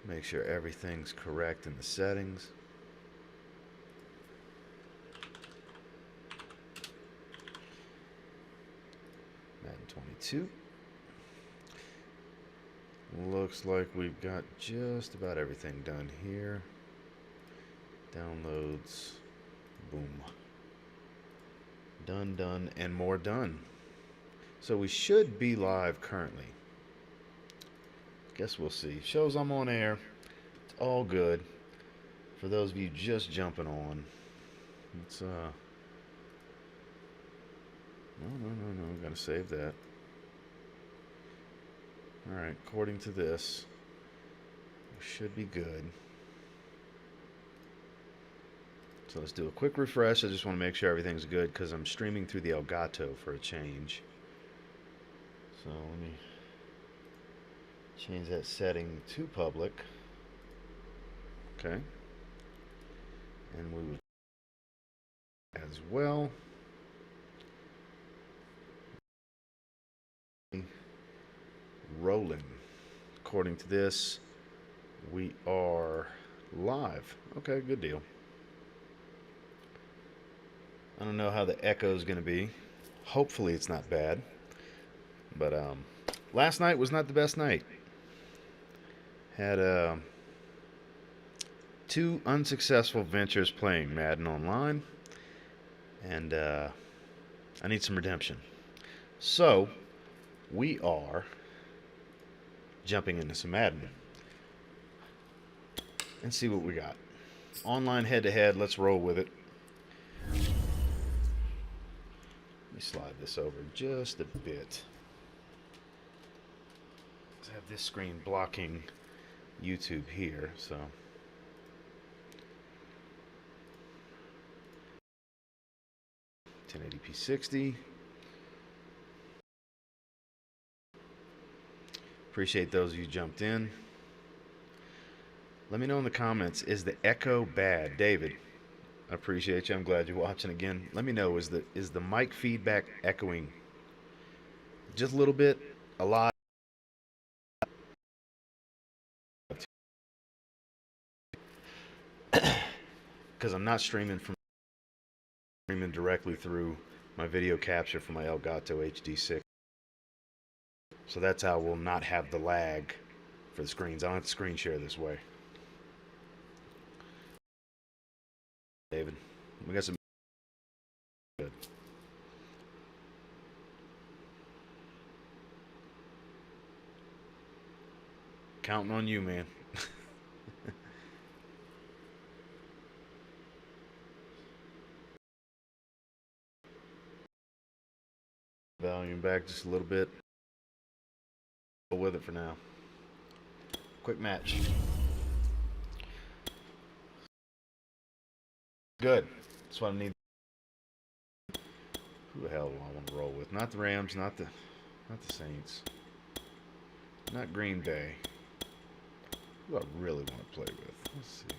Make sure everything's correct in the settings. Madden 22. Looks like we've got just about everything done here. Downloads. Boom. Done, and more done. So we should be live currently. Guess we'll see. Shows I'm on air. It's all good. For those of you just jumping on, it's no. Gotta save that. All right. According to this, we should be good. So let's do a quick refresh. I just want to make sure everything's good because I'm streaming through the Elgato for a change. So let me change that setting to public. Okay. And we would as well. Rolling. According to this, we are live. Okay, good deal. I don't know how the echo is going to be. Hopefully it's not bad. But last night was not the best night. Had 2 unsuccessful ventures playing Madden online. And I need some redemption. So, we are jumping into some Madden. And see what we got. Online head-to-head, let's roll with it. Slide this over just a bit. I have this screen blocking YouTube here, so 1080p 60. Appreciate those of you who jumped in. Let me know in the comments, is the echo bad? David, I appreciate you. I'm glad you're watching again. Let me know, is the mic feedback echoing just a little bit, a lot? Because I'm not streaming directly through my video capture from my Elgato HD6. So that's how we'll not have the lag for the screens. I don't have to screen share this way. David, we got some good. Counting on you, man. Volume back just a little bit. Go with it for now. Quick match. Good. That's what I need. Who the hell do I want to roll with? Not the Rams, not the Saints, not Green Bay. Who do I really want to play with? Let's see.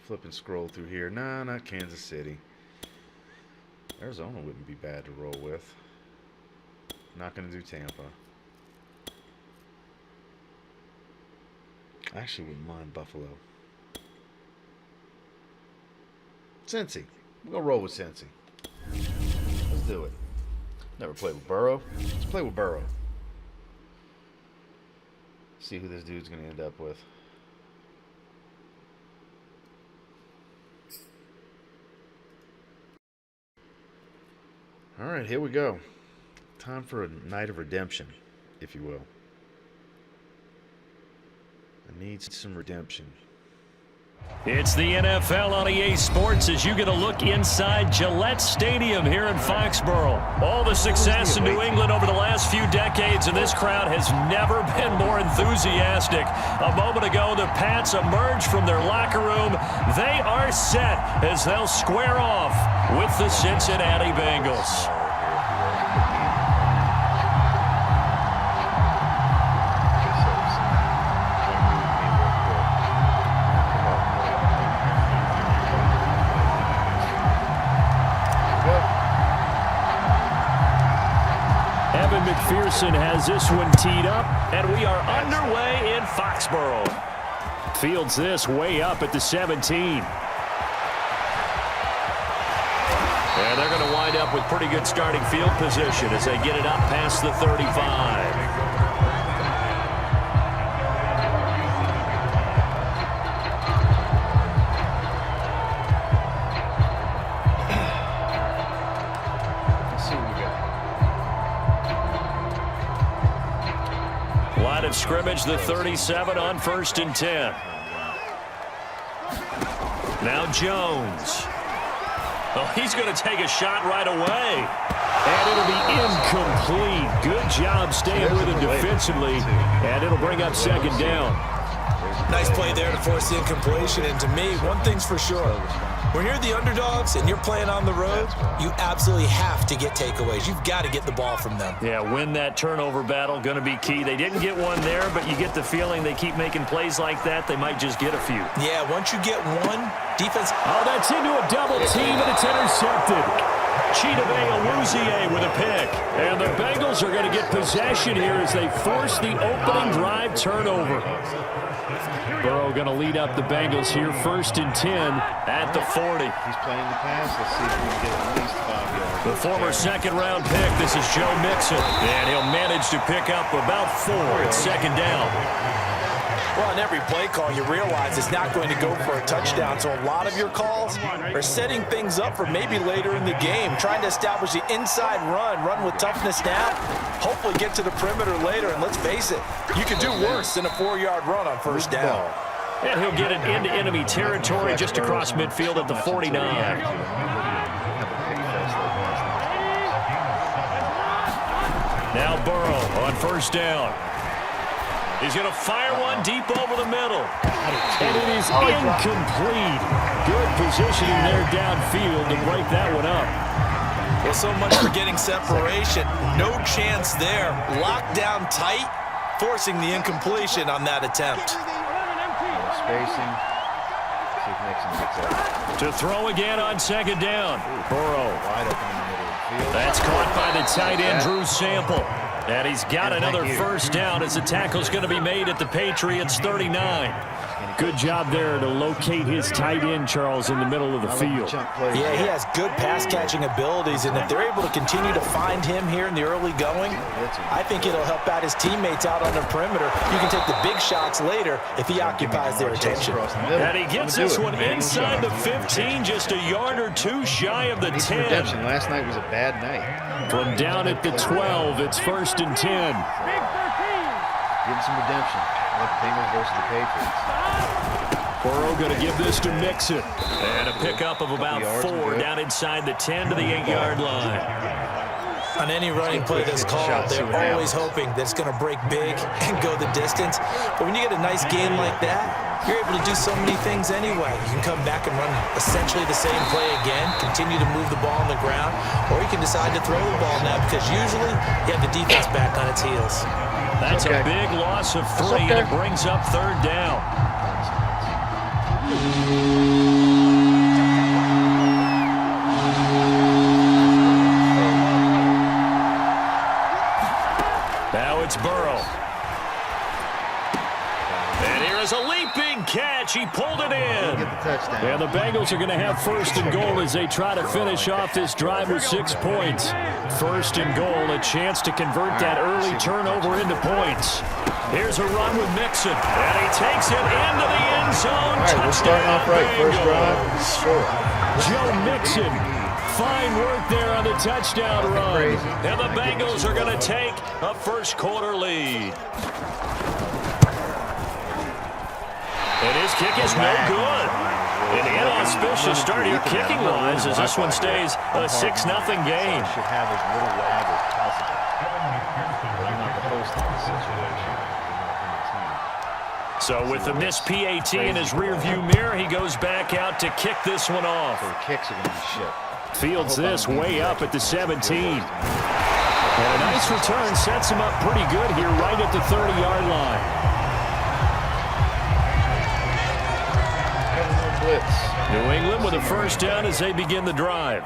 Flip and scroll through here. Nah, not Kansas City. Arizona wouldn't be bad to roll with. Not going to do Tampa. I actually wouldn't mind Buffalo. Cincy. We're going to roll with Cincy. Let's do it. Never played with Burrow. Let's play with Burrow. See who this dude's going to end up with. All right, here we go. Time for a night of redemption, if you will. I need some redemption. It's the NFL on EA Sports as you get a look inside Gillette Stadium here in Foxborough. All the success in New England over the last few decades, and this crowd has never been more enthusiastic. A moment ago, the Pats emerged from their locker room. They are set as they'll square off with the Cincinnati Bengals. McPherson has this one teed up, and we are underway in Foxborough. Fields this way up at the 17. And they're going to wind up with pretty good starting field position as they get it up past the 35. Line of scrimmage, the 37 on 1st and 10. Now Jones. Oh, he's going to take a shot right away. And it'll be incomplete. Good job staying with it defensively. And it'll bring up 2nd down. Nice play there to force the incompletion. And to me, one thing's for sure. When you're the underdogs and you're playing on the road, you absolutely have to get takeaways. You've got to get the ball from them. Yeah, win that turnover battle, going to be key. They didn't get one there, but you get the feeling they keep making plays like that, they might just get a few. Yeah, once you get one, defense... Oh, that's into a double team, and it's intercepted. Chidobe Awuzie with a pick. And the Bengals are going to get possession here as they force the opening drive turnover. Burrow going to lead up the Bengals here, 1st and 10 at the 40. He's playing the pass. Let's see if we can get at least 5 yards. The former 2nd-round pick, this is Joe Mixon. And he'll manage to pick up about 4 at 2nd down. Well, in every play call, you realize it's not going to go for a touchdown. So a lot of your calls are setting things up for maybe later in the game, trying to establish the inside run with toughness now, hopefully get to the perimeter later. And let's face it, you could do worse than a 4-yard run on 1st down. And he'll get it into enemy territory just across midfield at the 49. Now Burrow on 1st down. He's going to fire one deep over the middle. And it is incomplete. Good positioning there downfield to break that one up. Well, so much for getting separation. No chance there. Locked down tight, forcing the incompletion on that attempt. Spacing. See if Nixon gets up. To throw again on 2nd down. Burrow. Wide open in the middle of the field. That's caught by the tight end, Drew Sample. And he's got another 1st down as the tackle's going to be made at the Patriots' 39. Good job there to locate his tight end, Charles, in the middle of the field. Yeah, he has good pass-catching abilities, and if they're able to continue to find him here in the early going, I think it'll help out his teammates out on the perimeter. You can take the big shots later if he occupies their attention. And he gets this one inside the 15, just a yard or 2 shy of the 10. Redemption. Last night was a bad night. From down at the 12, it's 1st and 10. Getting some redemption. Like Bengals versus the Patriots. Burrow going to give this to Mixon. And a pickup of about 4 down inside the 10 to the 8-yard line. On any running play that's called, they're always hoping that it's going to break big and go the distance. But when you get a nice game like that, you're able to do so many things anyway. You can come back and run essentially the same play again, continue to move the ball on the ground, or you can decide to throw the ball now because usually you have the defense back on its heels. That's a big loss of 3, and it brings up 3rd down. Now it's Burrow. And here is a leaping catch. He pulled it in. And the Bengals are going to have 1st and goal as they try to finish off this drive with 6 points. 1st and goal, a chance to convert that early turnover into points. Here's a run with Mixon. And he takes it into the end zone. All right, we're starting off right. First drive, score. Joe Mixon. Fine work there on the touchdown run. And the Bengals are going to take a 1st quarter lead. And his kick is no good. An inauspicious start here kicking-wise as this one stays a 6-0 game. Should have as little lag as possible. But you're not the host of this situation. So with the missed PAT in his rearview mirror, he goes back out to kick this one off. So the kicks are going to be shit. Fields this way up at the 17. And a nice return sets him up pretty good here right at the 30-yard line. New England with a 1st down as they begin the drive.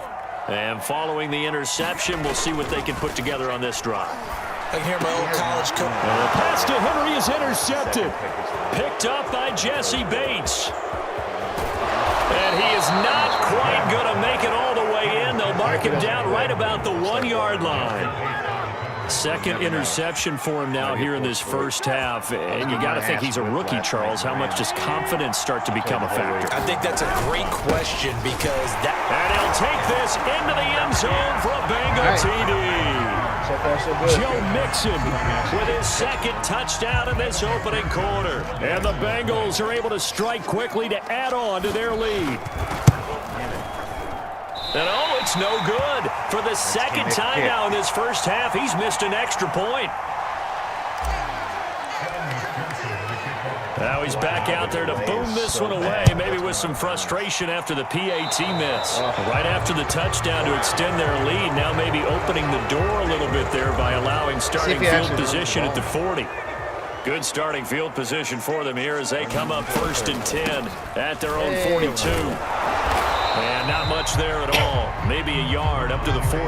And following the interception, we'll see what they can put together on this drive. I can hear my old college coach. The pass to Henry is intercepted. Picked up by Jesse Bates. And he is not quite going to make it all the way in. They'll mark him down right about the 1-yard line. Second interception for him now here in this first half. And you got to think he's a rookie, Charles. How much does confidence start to become a factor? I think that's a great question because that... And he'll take this into the end zone for a Bengal TD. Joe Mixon with his second touchdown in this opening quarter. And the Bengals are able to strike quickly to add on to their lead. And oh, it's no good. For the second time now in this first half, he's missed an extra point. Now he's back out there to boom this one away, maybe with some frustration after the PAT miss. Right after the touchdown to extend their lead, now maybe opening the door a little bit there by allowing starting field position at the 40. Good starting field position for them here as they come up 1st and 10 at their own 42. And not much there at all. Maybe a yard up to the 43.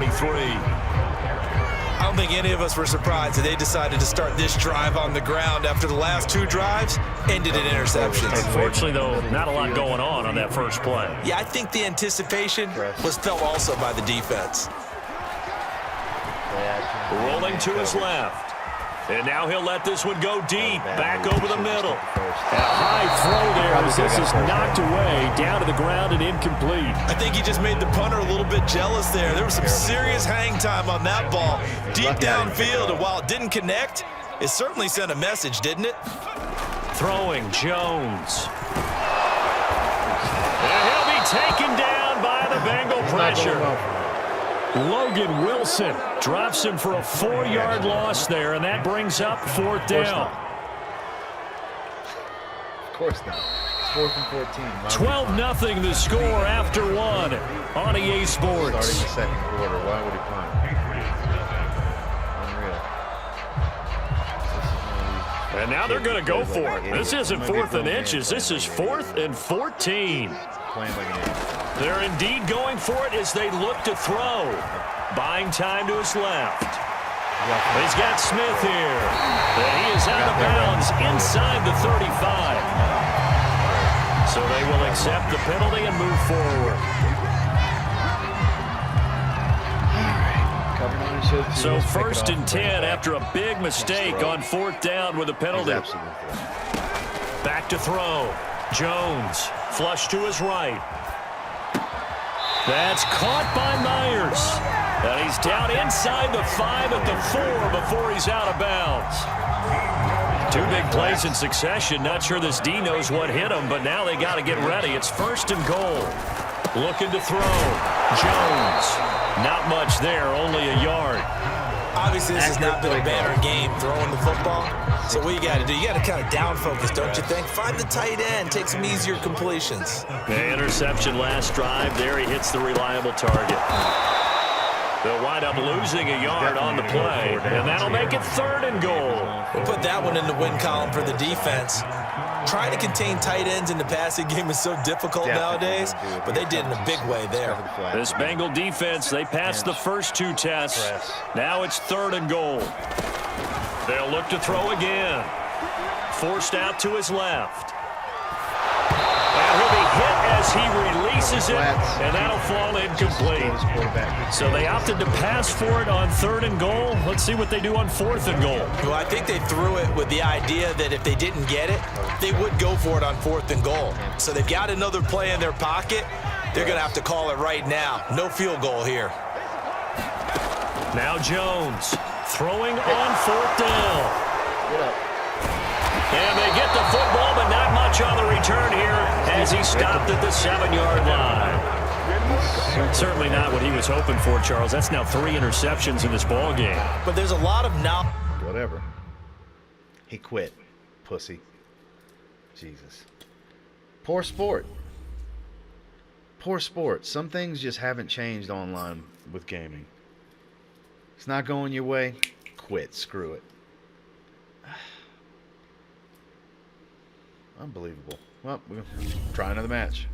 I don't think any of us were surprised that they decided to start this drive on the ground after the last 2 drives ended in interceptions. Unfortunately, though, not a lot going on that first play. Yeah, I think the anticipation was felt also by the defense. Rolling to his left. And now he'll let this one go deep, back over the middle. A high throw there as this is knocked away, down to the ground and incomplete. I think he just made the punter a little bit jealous there. There was some serious hang time on that ball, deep downfield, and while it didn't connect, it certainly sent a message, didn't it? Throwing Jones. And he'll be taken down by the Bengal pressure. Logan Wilson drops him for a 4-yard loss there, and that brings up 4th down. Of course not. It's 4th and 14. 12-0 the score after 1 on EA Sports. Starting the second quarter. Why would he punt? Unreal. And now they're going to go for it. This isn't 4th and inches. This is 4th and 14. Playing like an idiot. They're indeed going for it as they look to throw. Buying time to his left. He's got Smith here. And he is out of bounds inside the 35. So they will accept the penalty and move forward. So 1st and 10 after a big mistake on 4th down with a penalty. Back to throw. Jones, flush to his right. That's caught by Myers. And he's down inside the 5 at the 4 before he's out of bounds. 2 big plays in succession. Not sure this D knows what hit him, but now they got to get ready. It's 1st and goal. Looking to throw. Jones. Not much there, only a yard. Obviously, this has not been a banner game throwing the football. So what you got to do, you got to kind of down focus, don't you think? Find the tight end, take some easier completions. The interception last drive. There he hits the reliable target. They'll wind up losing a yard on the play, and that'll make it 3rd and goal. We'll put that one in the win column for the defense. Trying to contain tight ends in the passing game is so difficult nowadays, but they did in a big way there. This Bengal defense, they passed the first 2 tests. Now it's 3rd and goal. They'll look to throw again. Forced out to his left. And he'll be hit as he releases it, and that'll fall incomplete. So they opted to pass for it on 3rd and goal. Let's see what they do on 4th and goal. Well, I think they threw it with the idea that if they didn't get it, they would go for it on 4th and goal. So they've got another play in their pocket. They're going to have to call it right now. No field goal here. Now Jones throwing on 4th down. And they get the football, but not much on the return here as he stopped at the 7-yard line. Certainly not what he was hoping for, Charles. That's now 3 interceptions in this ball game. But there's a lot of now. Whatever. He quit. Pussy. Jesus. Poor sport. Poor sport. Some things just haven't changed online with gaming. It's not going your way. Quit. Screw it. Unbelievable. Well, we'll try another match.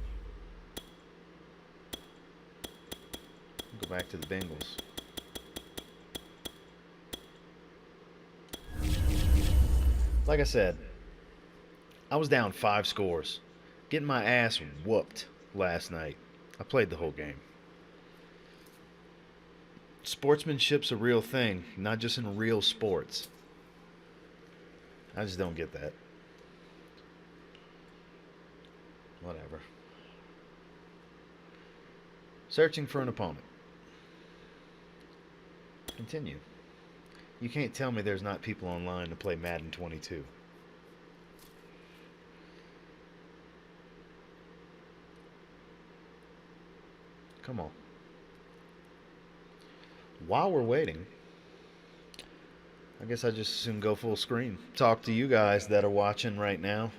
Go back to the Bengals. like I said, I was down 5 scores, getting my ass whooped last night. I played the whole game. Sportsmanship's a real thing, not just in real sports. I just don't get that. Whatever. Searching for an opponent. Continue. You can't tell me there's not people online to play Madden 22. Come on. While we're waiting, I guess I just assume go full screen. Talk to you guys that are watching right now.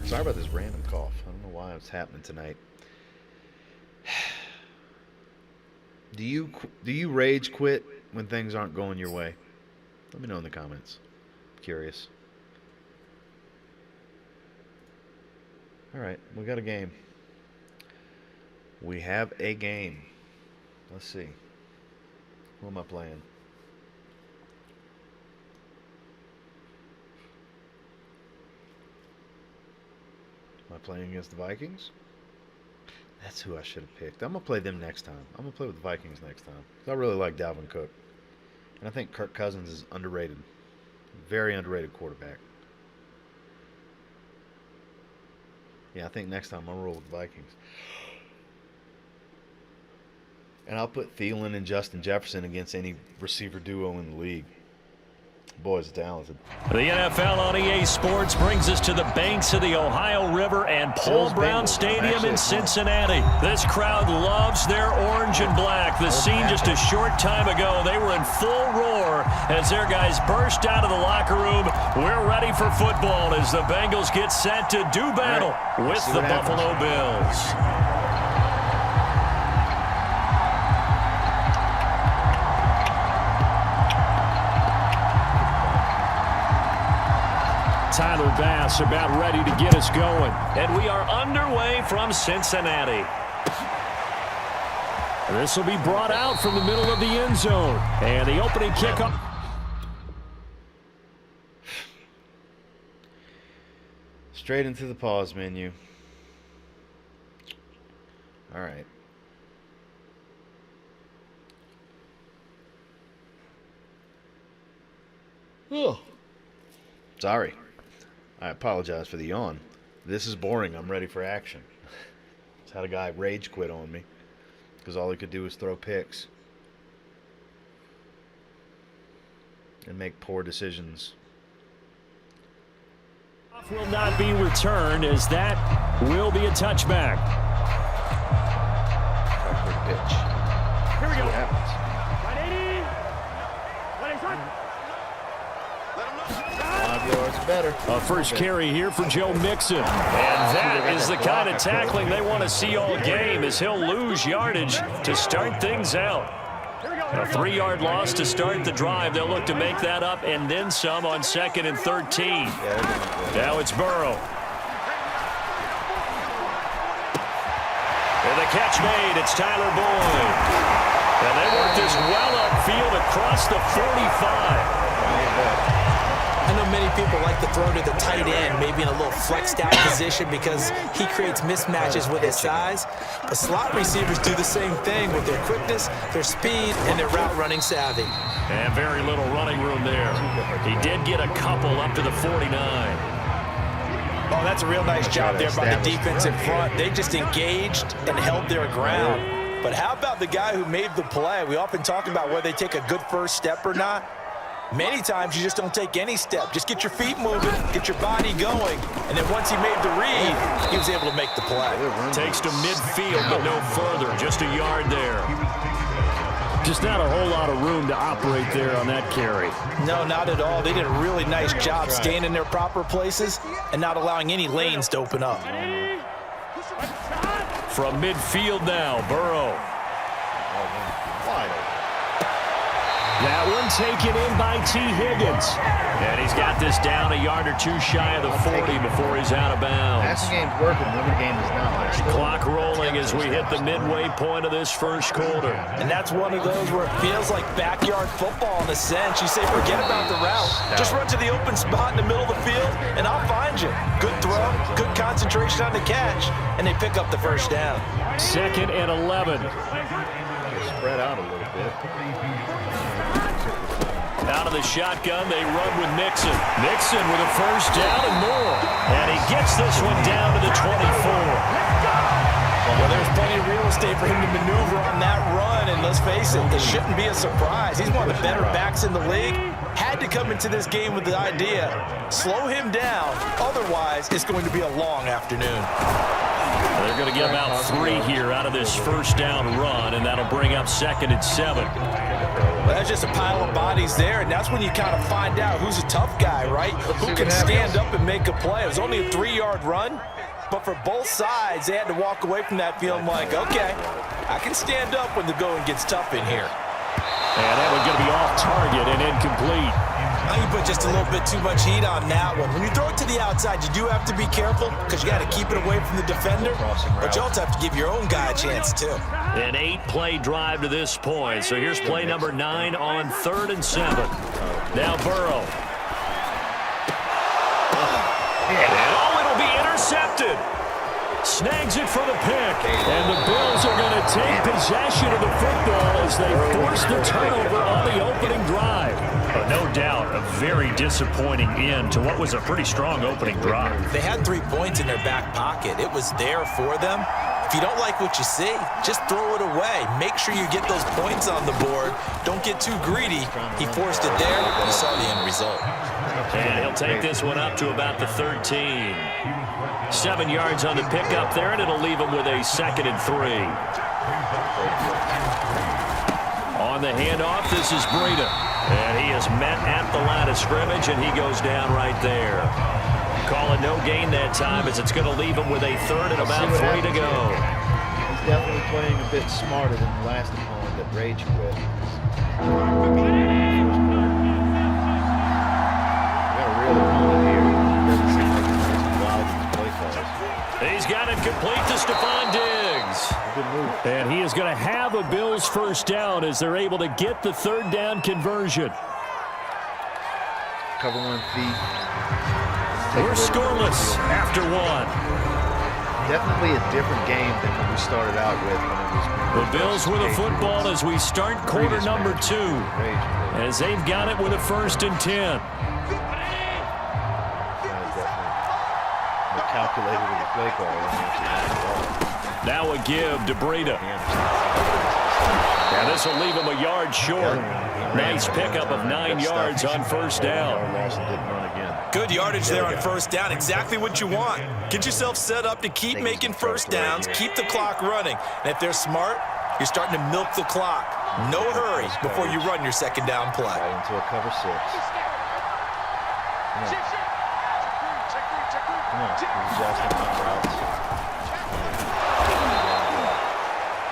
Sorry about this random cough. I don't know why it's happening tonight. Do you rage quit when things aren't going your way? Let me know in the comments. I'm curious. All right, we got a game. We have a game. Let's see. Who am I playing? Am I playing against the Vikings? That's who I should have picked. I'm going to play them next time. I'm going to play with the Vikings next time. I really like Dalvin Cook. And I think Kirk Cousins is underrated. Very underrated quarterback. Yeah, I think next time I'll roll with the Vikings. And I'll put Thielen and Justin Jefferson against any receiver duo in the league. Boy's talented. The NFL on EA Sports brings us to the banks of the Ohio River and Paul Brown Stadium in Cincinnati. This crowd loves their orange and black. The scene just a short time ago, they were in full roar as their guys burst out of the locker room. We're ready for football as the Bengals get set to do battle with the Buffalo Bills. Tyler Bass about ready to get us going. And we are underway from Cincinnati. This will be brought out from the middle of the end zone. And the opening kickoff. Straight into the pause menu. All right. Oh. Sorry. I apologize for the yawn. This is boring. I'm ready for action. Just had a guy rage quit on me because all he could do was throw picks and make poor decisions. Will not be returned as that will be a touchback. Pitch. Here we go. What happens? 5 yards better. A first carry here for Joe Mixon. And that is the kind of tackling they want to see all game as he'll lose yardage to start things out. A 3-yard loss to start the drive. They'll look to make that up and then some on 2nd and 13. Now it's Burrow. And the catch made. It's Tyler Boyd. And they work this well upfield across the 45. I know many people like to throw to the tight end, maybe in a little flexed out position because he creates mismatches with his size. But slot receivers do the same thing with their quickness, their speed, and their route running savvy. And very little running room there. He did get a couple up to the 49. Oh, that's a real nice job there by the defense in front. They just engaged and held their ground. But how about the guy who made the play? We often talk about whether they take a good first step or not. Many times you just don't take any step. Just get your feet moving, get your body going, and then once he made the read, he was able to make the play. Takes to midfield, but no further. Just a yard there. Just not a whole lot of room to operate there on that carry. No, not at all. They did a really nice job staying in their proper places and not allowing any lanes to open up. From midfield now, Burrow. That one taken in by T. Higgins. And he's got this down a yard or two shy of the 40 before he's out of bounds. Passing game's working, winning game is not. Clock rolling as we hit the midway point of this first quarter. And that's one of those where it feels like backyard football in a sense. You say, forget about the route. Just run to the open spot in the middle of the field, and I'll find you. Good throw, good concentration on the catch, and they pick up the first down. 2nd and 11. Spread out a little bit. Out of the shotgun, they run with Mixon. Mixon with a first down and more. And he gets this one down to the 24. Well, there's plenty of real estate for him to maneuver on that run, and let's face it, it shouldn't be a surprise. He's one of the better backs in the league. Had to come into this game with the idea, slow him down, otherwise it's going to be a long afternoon. They're going to get about 3 here out of this first down run, and that'll bring up 2nd and 7. Well, that's just a pile of bodies there, and that's when you kind of find out who's a tough guy, right? Who can stand up and make a play. It was only a 3-yard run, but for both sides, they had to walk away from that feeling like, okay, I can stand up when the going gets tough in here. And that one's going to be off target and incomplete. Now you put just a little bit too much heat on that one. When you throw it to the outside, you do have to be careful because you got to keep it away from the defender, but you also have to give your own guy a chance too. An 8-play drive to this point. So here's play number 9 on 3rd and 7. Now Burrow. And it'll be intercepted. Snags it for the pick. And the Bills are going to take possession of the football as they force the turnover on the opening drive. No doubt, a very disappointing end to what was a pretty strong opening drive. They had 3 points in their back pocket. It was there for them. If you don't like what you see, just throw it away. Make sure you get those points on the board. Don't get too greedy. He forced it there. You saw the end result. And he'll take this one up to about the 13. 7 yards on the pickup there, and it'll leave him with a 2nd and 3. On the handoff, this is Breida. And he is met at the line of scrimmage, and he goes down right there. Call it no gain that time, as it's going to leave him with a 3rd and about 3 to go. He's definitely playing a bit smarter than the last opponent that raged with. He's got it complete to Stephon Diggs. And he is going to have a Bills first down as they're able to get the 3rd down conversion. Cover 1 feet. We're scoreless after 1. Definitely a different game than when we started out with. When it was the Bills with a football as we start quarter number 2. As they've got it with a 1st and 10. Calculated with the play call. Now a give to Breida. And this will leave him a yard short. Nice pickup of 9 yards on first down. Good yardage there on first down. Exactly what you want. Get yourself set up to keep making first downs, keep the clock running. And if they're smart, you're starting to milk the clock. No hurry before you run your second down play. Right into a cover 6.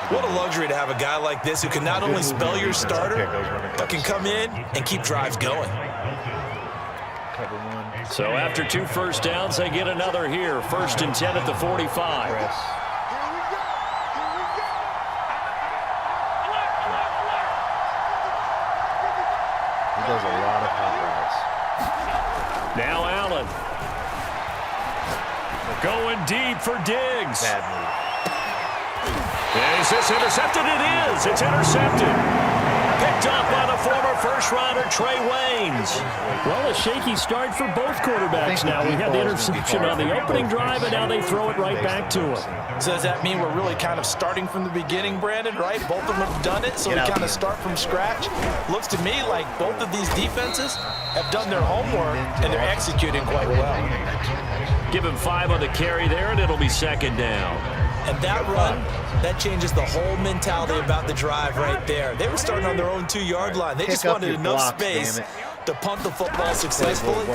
What a luxury to have a guy like this who can not only spell your starter, but can come in and keep drives going. So after 2 first downs, they get another here. 1st and 10 at the 45. He does a lot of hot routes. Now Allen. Going deep for Diggs. Bad move. Is this intercepted? It is. It's intercepted. Picked up by the former first-rounder Trey Waynes. Well, a shaky start for both quarterbacks now. We had the interception on the opening drive, and now they throw it right back to him. So does that mean we're really kind of starting from the beginning, Brandon, right? Both of them have done it, so we kind of start from scratch. Looks to me like both of these defenses have done their homework, and they're executing quite well. Give him 5 on the carry there, and it'll be 2nd down. And that run, that changes the whole mentality about the drive right there. They were starting on their own 2-yard line. They just wanted enough space to punt the football successfully.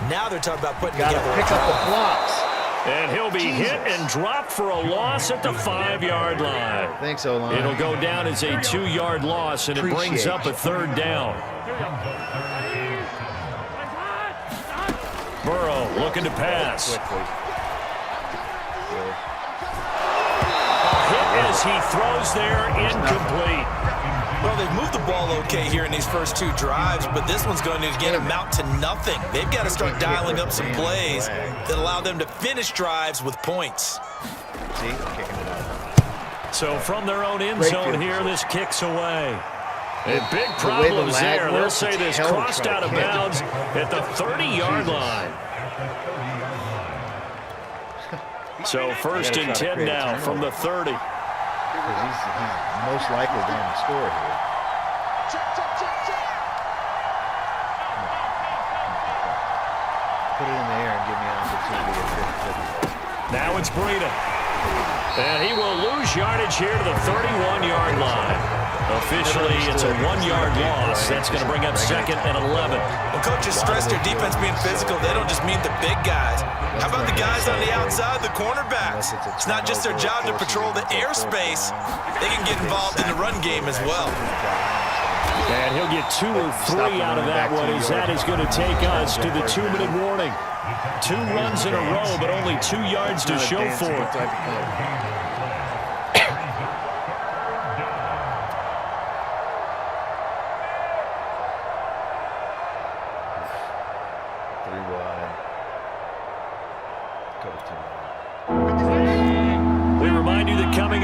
Now they're talking about putting together a pick up the blocks. And he'll be hit and dropped for a loss at the 5-yard line. Thanks, O-line. It'll go down as a 2-yard loss, and it brings up a 3rd down. Burrow looking to pass. Hit as he throws there, incomplete. Well, they've moved the ball okay here in these first 2 drives, but this one's going to again amount to nothing. They've got to start dialing up some plays that allow them to finish drives with points. See, kicking it out. So from their own end zone here, this kicks away. And big problems there. They'll say this crossed out of bounds at the 30-yard line. So 1st and 10 now from the 30. He's most likely going to score here. Put it in the air and give me an opportunity to 50-50. Now it's Breida. And he will lose yardage here to the 31-yard line. Officially, it's a 1-yard loss. That's going to bring up 2nd and 11. When coaches stress their defense being physical, they don't just mean the big guys. How about the guys on the outside, the cornerbacks? It's not just their job to patrol the airspace. They can get involved in the run game as well. And he'll get 2 or 3 out of that one, as that is going to take us to the 2-minute warning. 2 runs in a row, but only 2 yards to show for it.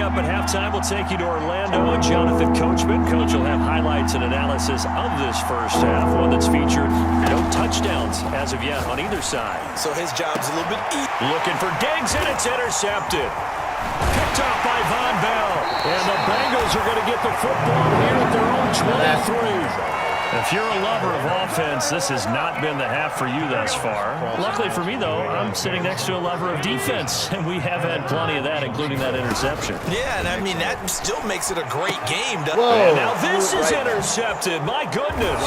At halftime, we'll take you to Orlando and Jonathan Coachman. Coach will have highlights and analysis of this first half, one that's featured no touchdowns as of yet on either side. So his job's a little bit easy. Looking for Diggs, and it's intercepted. Picked off by Von Bell. And the Bengals are going to get the football here at their own 23. If you're a lover of offense, this has not been the half for you thus far. Luckily for me, though, I'm sitting next to a lover of defense, and we have had plenty of that, including that interception. Yeah, and I mean, that still makes it a great game. And now this is intercepted. My goodness.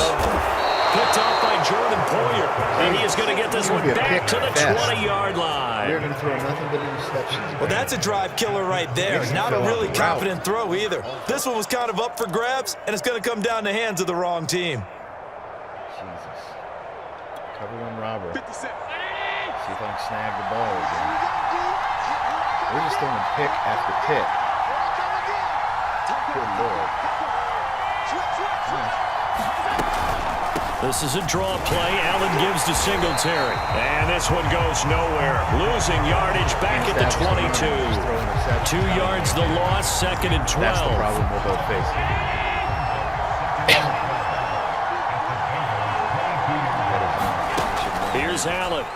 Picked off by Jordan Poyer. And he is going to get this one back to the 20-yard line. You're going to throw nothing but interceptions. Well, that's a drive killer right there. Not a really confident throw either. This one was kind of up for grabs, and it's going to come down the hands of the wrong team. Jesus. Cover one robber. See if I can snag the ball again. We're just throwing pick after pick. Good Lord. This is a draw play. Allen gives to Singletary. And this one goes nowhere. Losing yardage back at the 22. 2 yards the loss, 2nd and 12. That's the problem we're both facing. Here's Allen.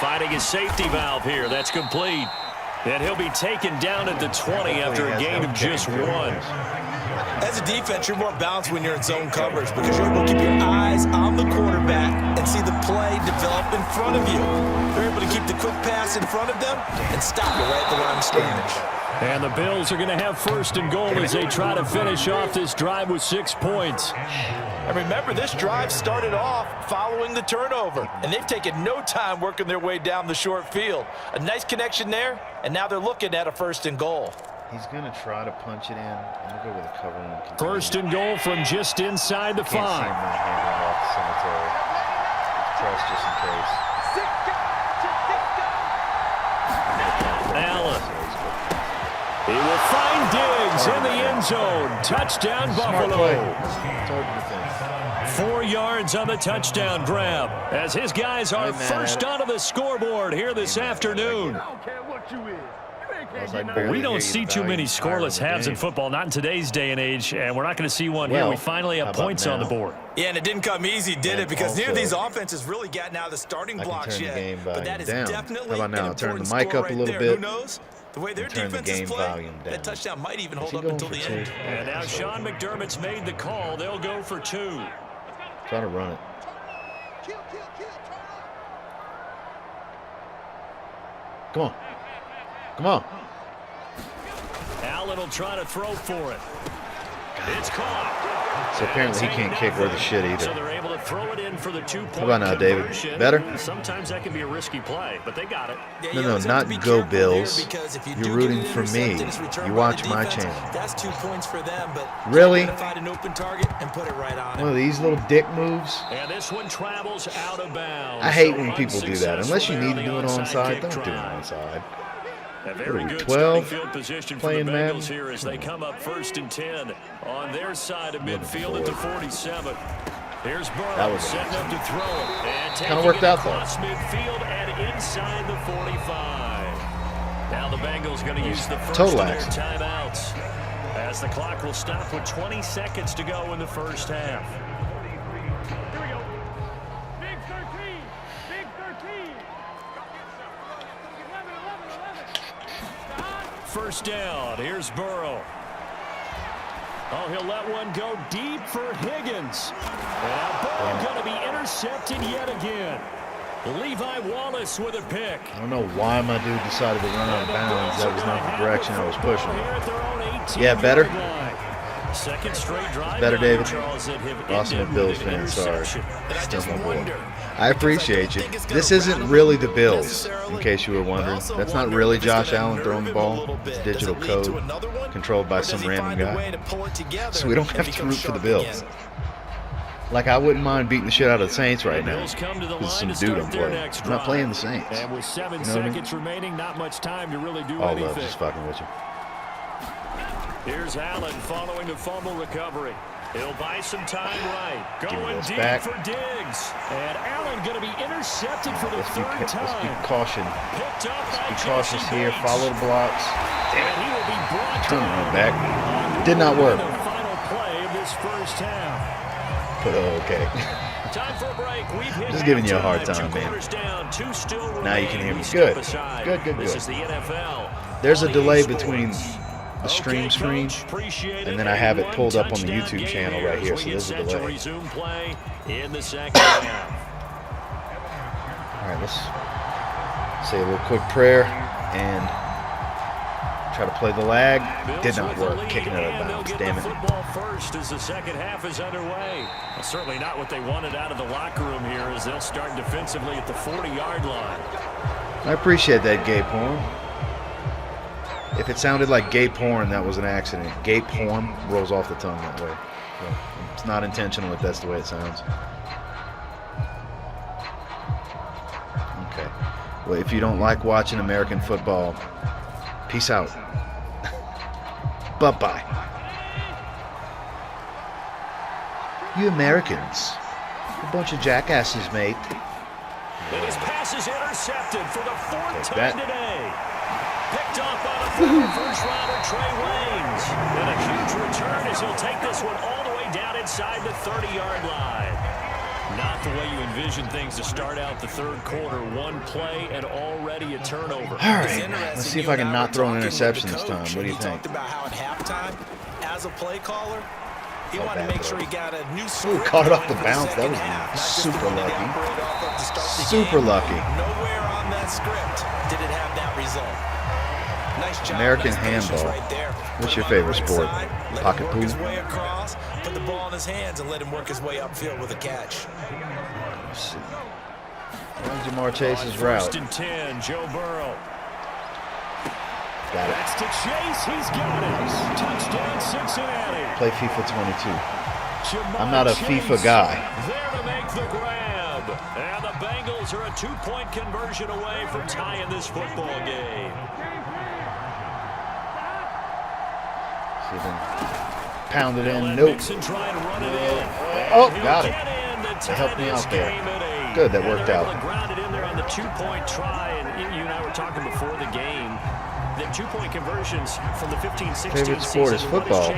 Finding his safety valve here. That's complete. And he'll be taken down at the 20 after a gain of just 1. As a defense, you're more balanced when you're in zone coverage because you're able to keep your eyes on the quarterback and see the play develop in front of you. You're able to keep the quick pass in front of them and stop it right at the line of scrimmage. And the Bills are going to have 1st and goal as they try to finish off this drive with 6 points. And remember, this drive started off following the turnover, and they've taken no time working their way down the short field. A nice connection there, and now they're looking at a 1st and goal. He's going to try to punch it in. I'm going to go with a cover and continue. 1st and goal from just inside the 5. Can't see him not handing off the cemetery. Press just in case. Allen. He will find Diggs in the end zone. Touchdown, Buffalo. 4 yards on the touchdown grab as his guys are first onto the scoreboard here this afternoon. We don't see too many scoreless halves in football, not in today's day and age, and we're not going to see one here. We finally have points on the board. Yeah, and it didn't come easy, did it? Because neither of these offenses really gotten out of the starting blocks yet. But that is definitely an important score right there. Who knows? The way their defense is playing, that touchdown might even hold up until the end. And now Sean McDermott's made the call. They'll go for 2. Try to run it. Come on. Come on. Allen will try to throw for it. It's caught. So apparently he can't kick worth a shit either. So they're able to throw it in for the 2-point How about now, David? conversion. Better? Sometimes that can be a risky play, but they got it. No, not go Bills. You're rooting for me. You watch my channel. That's 2 points for them, but really? find an open target and put it right on One of these little dick moves. And this one travels out of bounds. I hate when people do that. Unless you need to do it onside, don't do it onside. A very good 12 field position for playing the Madden Bengals here as they come up 1st and 10 on their side of midfield at the 47. Here's Burrow setting up to throw it. And kind of worked out though. Across midfield and inside the 45. Now the Bengals going to use the first of their timeouts as the clock will stop with 20 seconds to go in the first half. Here we go. Big 13. Big 13. 11. First down. Here's Burrow. Oh, he'll let one go deep for Higgins. And Burrow going to be intercepted yet again. Levi Wallace with a pick. I don't know why my dude decided to run out of bounds. That was not the direction I was pushing. Yeah, better? Second straight drive. Better, David. Awesome at Bills fans. Sorry. Still my boy. I appreciate you. This isn't really the Bills, in case you were wondering. That's not really Josh Allen throwing the ball. It's digital code controlled by some random guy. So we don't have to root for the Bills. Like, I wouldn't mind beating the shit out of the Saints right now. Because some dude I'm playing. I'm not playing the Saints. And with 7 you know seconds remaining, not much time to really do all anything. love, just fucking with you. Here's Allen following the fumble recovery. He'll buy some time right. Going deep back. for Diggs. And Allen going to be intercepted for the third time. Let's be caution. Picked up by Be cautious here. Follow the blocks. And he will be brought Turn down. around back. Did not work. The final play of this first half. But okay. Time for a break. We've hit Just giving you a hard halftime. time, 2 man. quarters down, 2 still Now you can hear me. remain. Good. We step aside. Good. This is the NFL. There's a on delay EA between Sports. the stream screen, and then I have it pulled up on the YouTube channel right here, so there's a delay. Resume play in the second half. All right, let's say a little quick prayer and try to play the lag. Did not work. Kicking it out of bounds. Damn it. Football first as the second half is underway. Well, certainly not what they wanted out of the locker room here as they'll start defensively at the 40-yard line. I appreciate that, gay porn. If it sounded like gay porn, that was an accident. Gay porn rolls off the tongue that way. So it's not intentional if that's the way it sounds. Okay. Well, if you don't like watching American football, peace out. Bye-bye. You Americans. A bunch of jackasses, mate. And his pass is intercepted for the fourth time today. Picked off by the former first-rounder Trey Waynes. And a huge return as he'll take this one all the way down inside the 30-yard line. Not the way you envision things to start out the third quarter. One play and already a turnover. All right, let's see if I can not throw an interception this time. What do you think? Talked about how at halftime, as a play caller, he wanted to make sure he got a new script. Ooh, caught it off the bounce. That was super lucky. Super lucky. Nowhere on that script did it have that result. Nice job. American handball. What's your favorite sport? Pocket pool? Put the ball in his hands and let him work his way upfield with a catch. Let's see. Jamar Chase's route. First and 10, Joe Burrow. Got it. That's to Chase. He's got it. Touchdown, Cincinnati. Play FIFA 22. I'm not a FIFA guy. There to make the grab. And the Bengals are a 2-point conversion away from tying this football game. See them pound it in. Nope. Oh, got it. They helped me out there. Good, that worked out. Grounded in there on the 2-point try, and you and I were talking before the game. The 2-point conversions from the 15-16 favorite sport is football.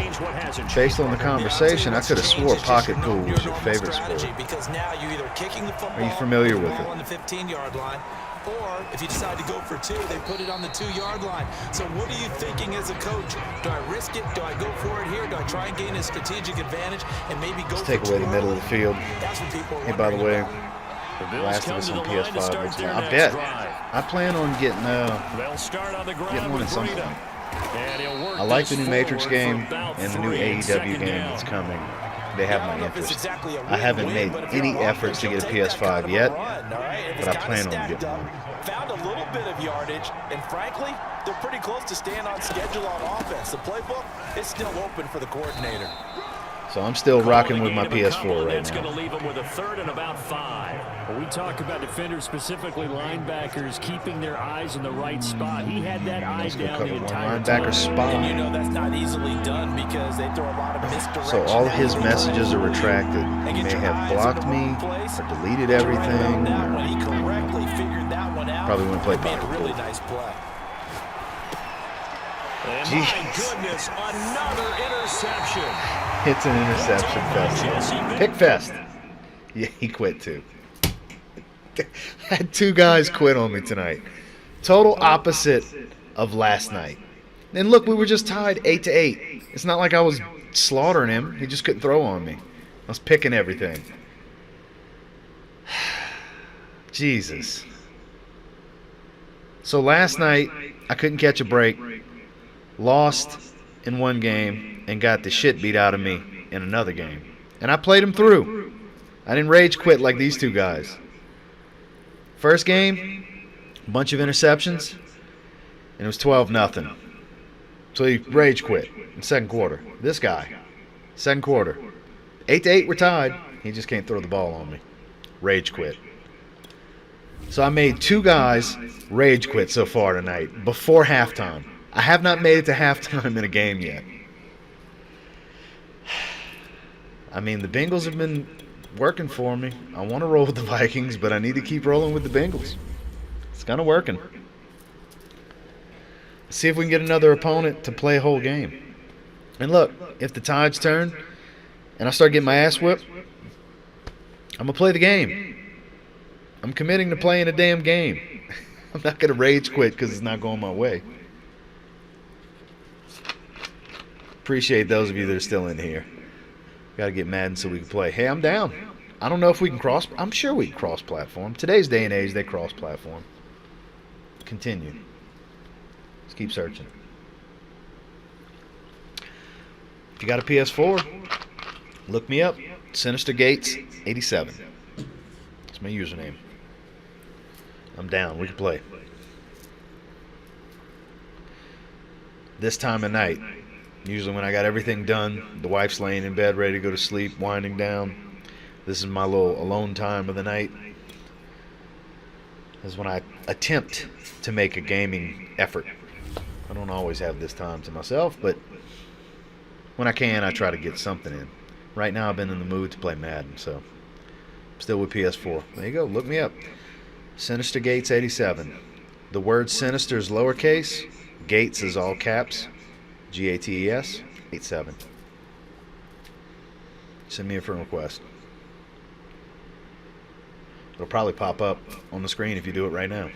Based on the conversation, I could have swore pocket pool was your favorite sport. Are you familiar with it? On the 15-yard line, or if you decide to go for 2, they put it on the 2-yard line. So what are you thinking as a coach? Do I risk it? Do I go for it here? Do I try and gain a strategic advantage and maybe go Let's take away the middle of the field. Hey, by the way, last of us on PS5. I bet. I plan on getting one at some point. I like the new Matrix game and the new AEW game that's coming. they have my interest. I haven't made any efforts to get a PS5 yet, but I plan on getting one. Found a little bit of yardage, and frankly, they're pretty close to staying on schedule on offense. The playbook is still open for the coordinator. So I'm still rocking with my PS4 right That's going to now. leave them with a 3rd and about 5. Well, we talk about defenders, specifically linebackers, keeping their eyes in the right spot. He had that eye Let's go down cover the one entire linebacker time. spot. And you know that's not easily done because they throw a lot of misdirection. So all of his messages are retracted. He may have blocked me or deleted everything. When he correctly figured that one out, Probably wouldn't play made a pocket really pool. nice play. And Jeez. my goodness, another interception. It's an interception fest. Pick fest. Yeah, he quit too. Had 2 guys quit on me tonight. Total opposite of last night. And look, we were just tied 8-8. It's not like I was slaughtering him. He just couldn't throw on me. I was picking everything. Jesus. So last night, I couldn't catch a break. Lost in one game and got the shit beat out of me in another game. And I played him through. I didn't rage quit like these 2 guys. First game, a bunch of interceptions, and it was 12-0. So he rage quit in second quarter. This guy, second quarter. 8-8, we're tied. He just can't throw the ball on me. Rage quit. So I made 2 guys rage quit so far tonight before halftime. I have not made it to halftime in a game yet. I mean, the Bengals have been working for me. I want to roll with the Vikings, but I need to keep rolling with the Bengals. It's kind of working. Let's see if we can get another opponent to play a whole game. And look, if the tides turn and I start getting my ass whipped, I'm going to play the game. I'm committing to playing a damn game. I'm not going to rage quit because it's not going my way. Appreciate those of you that are still in here. Got to get Madden so we can play. Hey, I'm down. I don't know if we can cross. I'm sure we can cross-platform. Today's day and age, they cross-platform. Continue. Let's keep searching. If you got a PS4, look me up. Sinister Gates 87. That's my username. I'm down. We can play. This time of night. Usually when I got everything done, the wife's laying in bed ready to go to sleep, winding down. This is my little alone time of the night. This is when I attempt to make a gaming effort. I don't always have this time to myself, but when I can, I try to get something in. Right now I've been in the mood to play Madden, so I'm still with PS4. There you go, look me up. Sinister Gates 87. The word sinister is lowercase, Gates is all caps. Gates 87. Send me a friend request. It'll probably pop up on the screen if you do it right now.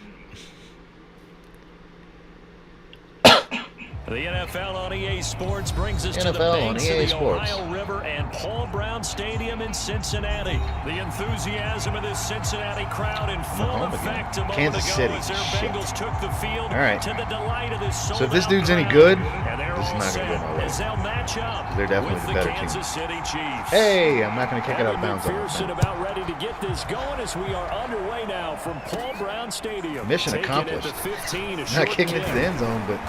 The NFL on EA Sports brings us to the NFL on banks EA of the Sports. Ohio River and Paul Brown Stadium in Cincinnati. The enthusiasm of this Cincinnati crowd in full home effect again. a moment Kansas ago City. as their Shit. Bengals took the field All right. to the delight of this So if this sold-out dude's any crowd. good, And they're this is all not going to go set my way. as they'll match up They're definitely with the better team. Kansas City Chiefs. Hey, I'm not going to kick it out of Evan bounds on McPherson that. about ready to get this going as we are underway now from Paul Brown Stadium. Mission Taking accomplished. It to 15, a Not short kicking it to kick. the end zone, but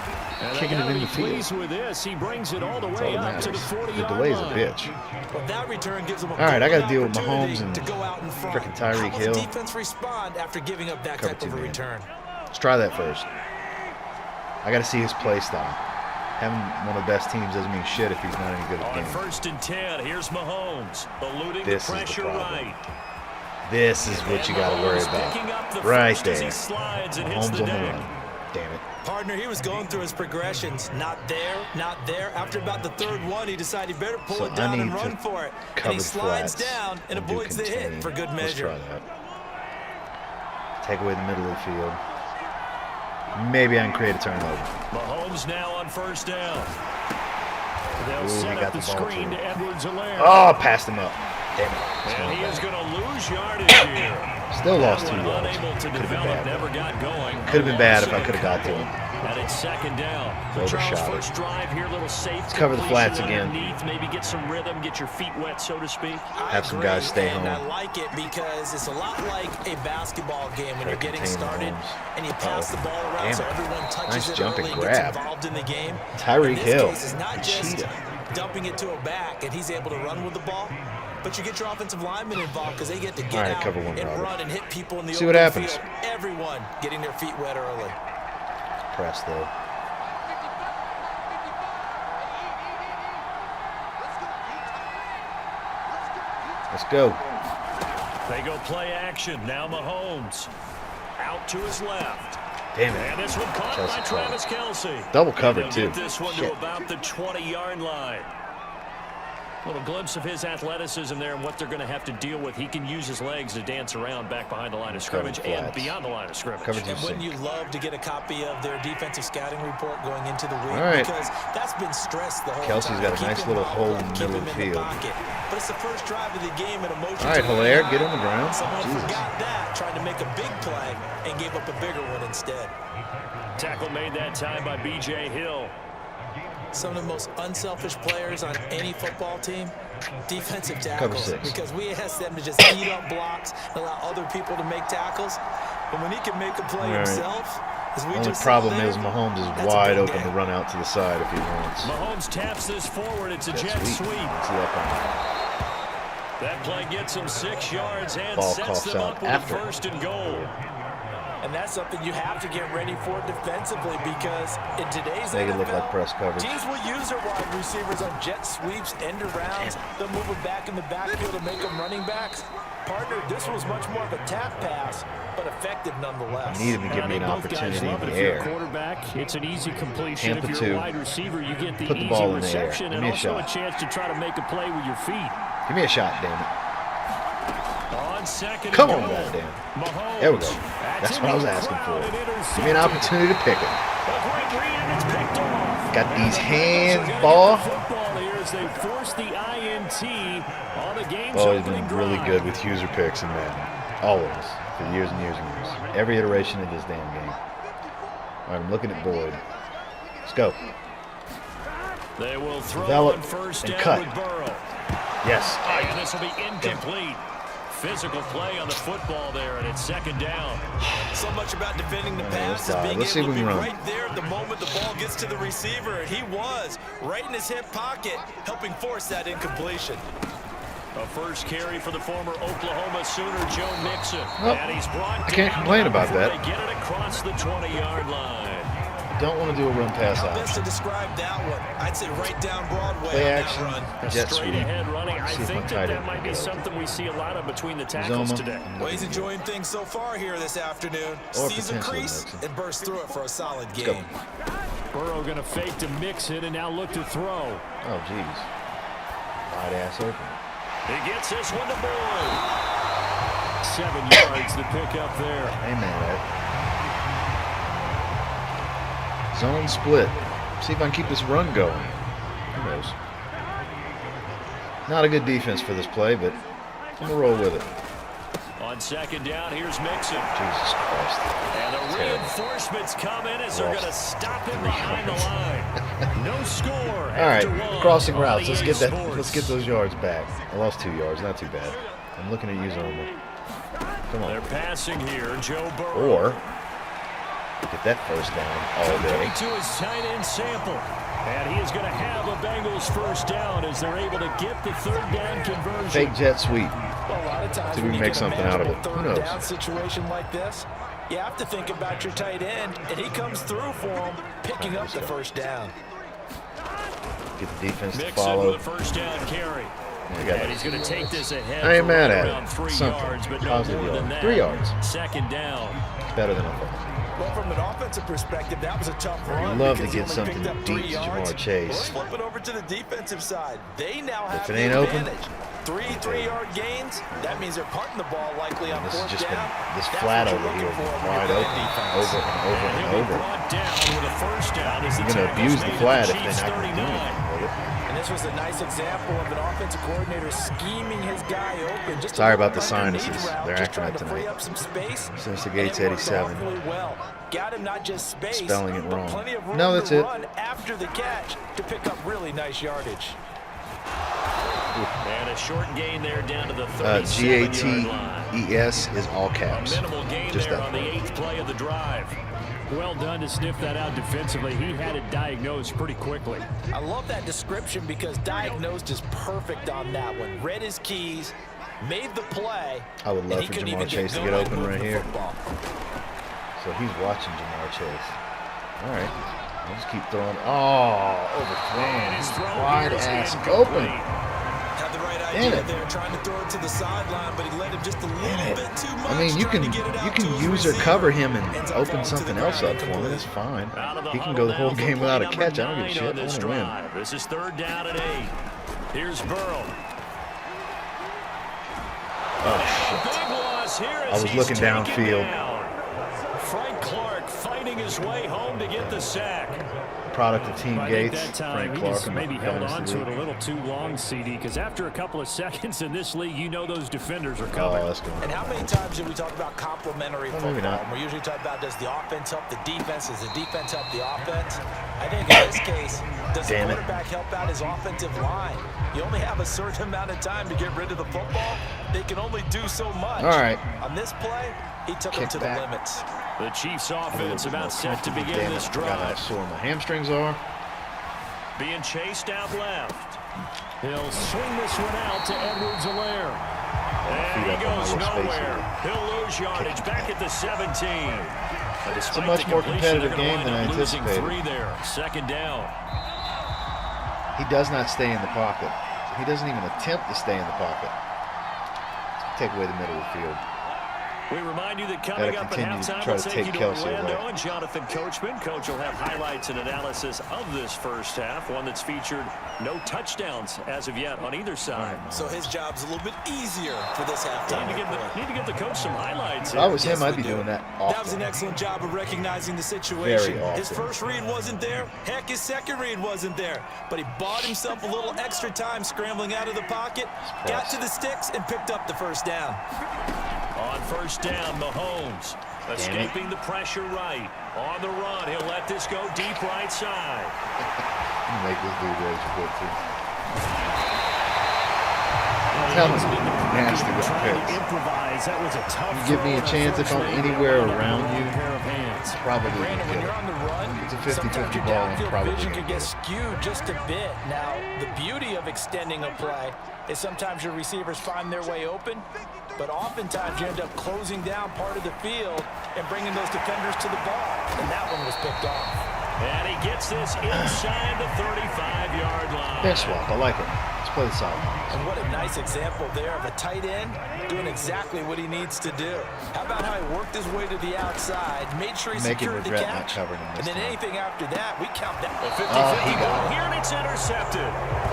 And they kicking it gotta in be the field. pleased with this. He brings it all the That's all way that up to the matters. 40-yard The delay's a line. bitch. Well, that return gives them a All right, I got to golden deal with opportunity Mahomes and to go out in front. frickin' Tyreek How will Hill. the defense respond after giving up that Cover type of a 2 man. return? Let's try that first. I got to see his play style. Having one of the best teams doesn't mean shit if he's not any good at the On game. 1st and 10, here's Mahomes, eluding This the is the pressure problem. right. This is what you got to worry Mahomes picking up the about. Right first as there. he slides and hits Mahomes the on the deck. run. Damn it. Partner, he was going through his progressions. Not there, not there. After about the third one, he decided he better pull So it I down and need run to for it. And cover he slides flats down and do avoids the hit contain. for good Let's measure. try that. Take away the middle of the field. Maybe I can create a turnover. Mahomes now on 1st down. They'll Ooh, he set got up the the ball, screen too. to Edwards-Helaire. Oh, passed him up. Damn it. It's And going he is back. going to lose yardage here. Still lost 2 That one yards. unable to Could have been develop, bad. never got going. Could have been bad if I could have got to him. And it's second down. So Overshot Charles, it. first drive here, little safe. Let's cover the flats again. Underneath, maybe get some rhythm, get your feet wet, so to speak. Have some guys stay and home. I like it because it's a lot like a basketball game when Try you're to getting contain started Mahomes. and you pass the ball around Damn so it. everyone touches Nice it jump early and and gets grab. involved in the game. Tyreek In this Hill. case, it's not just Cheetah. dumping it to a back and he's able to run with the ball, but you get your offensive linemen involved because they get to get All right, out cover one, and Robert. run and hit people in the See open what happens. field. Everyone getting their feet wet early. Press though. Let's go. They go play action. Now Mahomes out to his left. Damn it. And this one caught Kelsey by caught Travis Kelsey. Double covered, They'll too. Get this one Shit. to about the 20-yard line. Little glimpse of his athleticism there and what they're going to have to deal with. He can use his legs to dance around back behind the line of Covered scrimmage and flats. beyond the line of scrimmage. Covered And wouldn't you sink. love to get a copy of their defensive scouting report going into the week? All right. Because that's been stressed the whole Kelsey's time. got a Keep nice him little bottled hole up, in the keep middle him of the in field. pocket. But it's the first drive of the game and emotions. All right, are Hilaire, high. get on the ground. Someone Jesus. forgot that, trying to make a big play and gave up a bigger one instead. Tackle made that time by B.J. Hill. Some of the most unselfish players on any football team, defensive Cover tackles. 6. Because we ask them to just eat up blocks and allow other people to make tackles. But when he can make a play All right. himself, as we Only just saw problem there, is Mahomes is that's a wide big open day. to run out to the side if he wants. Mahomes taps this forward. It's a Jet jet sweep. sweep. See that one? That play gets him 6 yards and Ball sets coughs them out up with after. a first and goal. And that's something you have to get ready for defensively because in today's Make it NFL, look like press coverage. teams will use their wide receivers on jet sweeps, end arounds. They'll move them back in the backfield to make them running backs. Partner, this was much more of a tap pass, but effective nonetheless. You need him to give me an Both guys opportunity in love it. the If you're a air. quarterback, it's an easy completion. Tampa if you're 2. a wide receiver, you get the Put the easy ball in the air. reception Give and me a also a shot. chance to try to make a play with your feet. Give me a shot, damn it. On second Come and on, goal. goddamn. Mahomes. There we go. That's what I was asking for. Give me an opportunity to pick him. A great read, and it's picked off. Got these And the hands, Bengals are ball. gonna get the football here as they force the INT on the game's Oh, he's opening been really drive. good with user picks in Madden. Always. For years and years and years. Every iteration of this damn game. All right, I'm looking at Boyd. Let's go. They will throw Develop on first and down cut. with Burrow. Yes. And this will be incomplete. Physical play on the football there, and it's second down. So much about defending the pass let's is being see if able we to be can run. right there at the moment the ball gets to the receiver, and he was right in his hip pocket, helping force that incompletion. A first carry for the former Oklahoma Sooner, Joe Mixon. Well, And he's brought I can't down complain about before that. They get it across the 20-yard line. Don't want to do a run pass How best to option. describe that one? I'd say right down Broadway Play on action. that run. Jet Straight sweep. ahead running. I See if think my that tight that end might can be get open. something we see a lot of between the tackles Zoma. today. Well, he's enjoying things so far here this afternoon. Sees a potentially crease Mixon. and bursts through it for a solid go. game. Burrow going to fake to Mixon and now look to throw. Oh, jeez. Wide ass open. He gets this one to Boyd. 7 yards to pick up there. Hey, man. Zone split. See if I can keep this run going. Who knows? Not a good defense for this play, but I'm going to roll with it. On second down, here's Mixon. Jesus Christ. And the Terrible. reinforcements come in as they're Lost. going to stop him behind the line. No score. All right, after one crossing on routes. Let's EA get that. Sports. Let's get those yards back. I lost 2 yards. Not too bad. I'm looking at you, Zoma. Come They're on. passing here, Joe Burrow. Or get that first down all day. Right to his tight end sample. And he is going to have a Bengals first down as they're able to get the third down conversion. Fake jet sweep. Well, a lot of times See if we when can you make get a something out of it. manageable Who third knows? down situation like this, you have to think about your tight end, and he comes through for him, picking up the first down. Get the defense to Mixon follow. with a first down carry. We got And it. he's going to take this ahead I ain't for mad right at it. around 3 Something. yards, but no Positive more than yards. that. 3 yards. Second down. It's better than I thought. Well, from an offensive perspective, that was a tough run. love to because he get only something picked up deep 3 to yards. Jamar Chase. Let's flip it over to the defensive side. They now have If it the ain't open, advantage. 3-3-yard gains. That means they're punting the ball likely on This has fourth just been down. this That's flat what over you're here, looking for when wide you're open, playing defense. over and over And and he'll be over. brought down with a first down as the You're gonna tackle's abuse the made at flat if Chiefs' they're not going to do 39. anything with it. And this was a nice example of an offensive coordinator scheming his guy open. Just Sorry about the sinuses. route, They're just acting trying up to free tonight. up some space. Since the gate's and it worked 87. awfully well. Got him not just space, Spelling it but wrong. plenty of room No, that's to it. run after the catch to pick up really nice yardage. And a short gain there down to the 37-yard line. GATES is all caps. A minimal gain Just there that on the part. 8th play of the drive. Well done to sniff that out defensively. He had it diagnosed pretty quickly. I love that description because diagnosed is perfect on that one. Read his keys, made the play. I would love and he for couldn't Jamar even Chase to going get open move right the here. football. So he's watching Jamar Chase. All right. I'll just keep throwing. Oh, overthrown. His throw Wide here is ass incomplete. open. Had the right Damn idea it. there, trying to throw it to the sideline, but he let him just a little bit too much. I mean, you trying can to get it out you to can his use or receiver. cover him and Ends up open falling to the something ground else up for me. incomplete. That's fine. Out of the He can huddle go the now whole for game play without a number catch. I don't give a 9 shit. on I this want to win. drive. This is 3rd down and 8. Here's Burrow. Oh shit! Big loss here I as was he's looking taken downfield. down. Frank Clark fighting his way home to get the sack. Product of Team I think Gates, that time Frank he Clark, just and maybe held on Dynasty to it a League. little too long, CD, because after a couple of seconds in this league, you know those defenders are coming. Oh, that's going. And how many times do we talk about complementary Well, football? maybe not. And we usually talk about does the offense help the defense? Does the defense help the offense? I think in this case, does the Damn it. quarterback help out his offensive line? You only have a certain amount of time to get rid of the football. They can only do so much. All right. On this play, he took him Kick to back. the limits. The Chiefs offense about set to begin Damn it! this I forgot how drive. sore my hamstrings are. Being chased out left. He'll swing this one out to Edwards-Helaire. And Feet he up on my goes little space nowhere. here. He'll lose yardage back at the 17. But despite much the more completion, competitive they're gonna game than wind I up losing anticipated. 3 there. 2nd down. He does not stay in the pocket. He doesn't even attempt to stay in the pocket. Take away the middle of the field. We remind you that coming Gotta up at continue to halftime, try we'll to take take you to Kelsey Orlando away. and Jonathan Coachman. Coach will have highlights and analysis of this first half, one that's featured no touchdowns as of yet on either side. So his job's a little bit easier for this halftime. Need to give the coach some highlights If here. I was him, Yes, I'd we be do. doing that That was an often. excellent job of recognizing the situation. Very His often. first read wasn't there. Heck, his second read wasn't there. But he bought himself a little extra time scrambling out of the pocket, got to the sticks, and picked up the first down. On 1st down, Mahomes escaping the pressure right. On the run, he'll let this go deep right side. Make this dude rage quit too. Tell me, nasty with Trying to picks. improvise. That was a tough You give me a throw. chance if I'm Unfortunately, anywhere they wound up around with you. a pair of hands. Probably Brandon, when kill you're it. on the run, It's a 50-50 sometimes your ball and downfield probably vision gonna can get skewed just a bit. Now, the beauty of extending a play is sometimes your receivers find their way open, but oftentimes you end up closing down part of the field and bringing those defenders to the ball, and that one was picked off. And he gets this inside the 35-yard line. Bench swap. I like it. Let's play the sideline. And what a nice example there of a tight end doing exactly what he needs to do. How about how he worked his way to the outside, made sure he Make him secured the regret not catch, covering him and this then time. anything after that, we count that. A 50-50 he got ball it. here, and it's intercepted.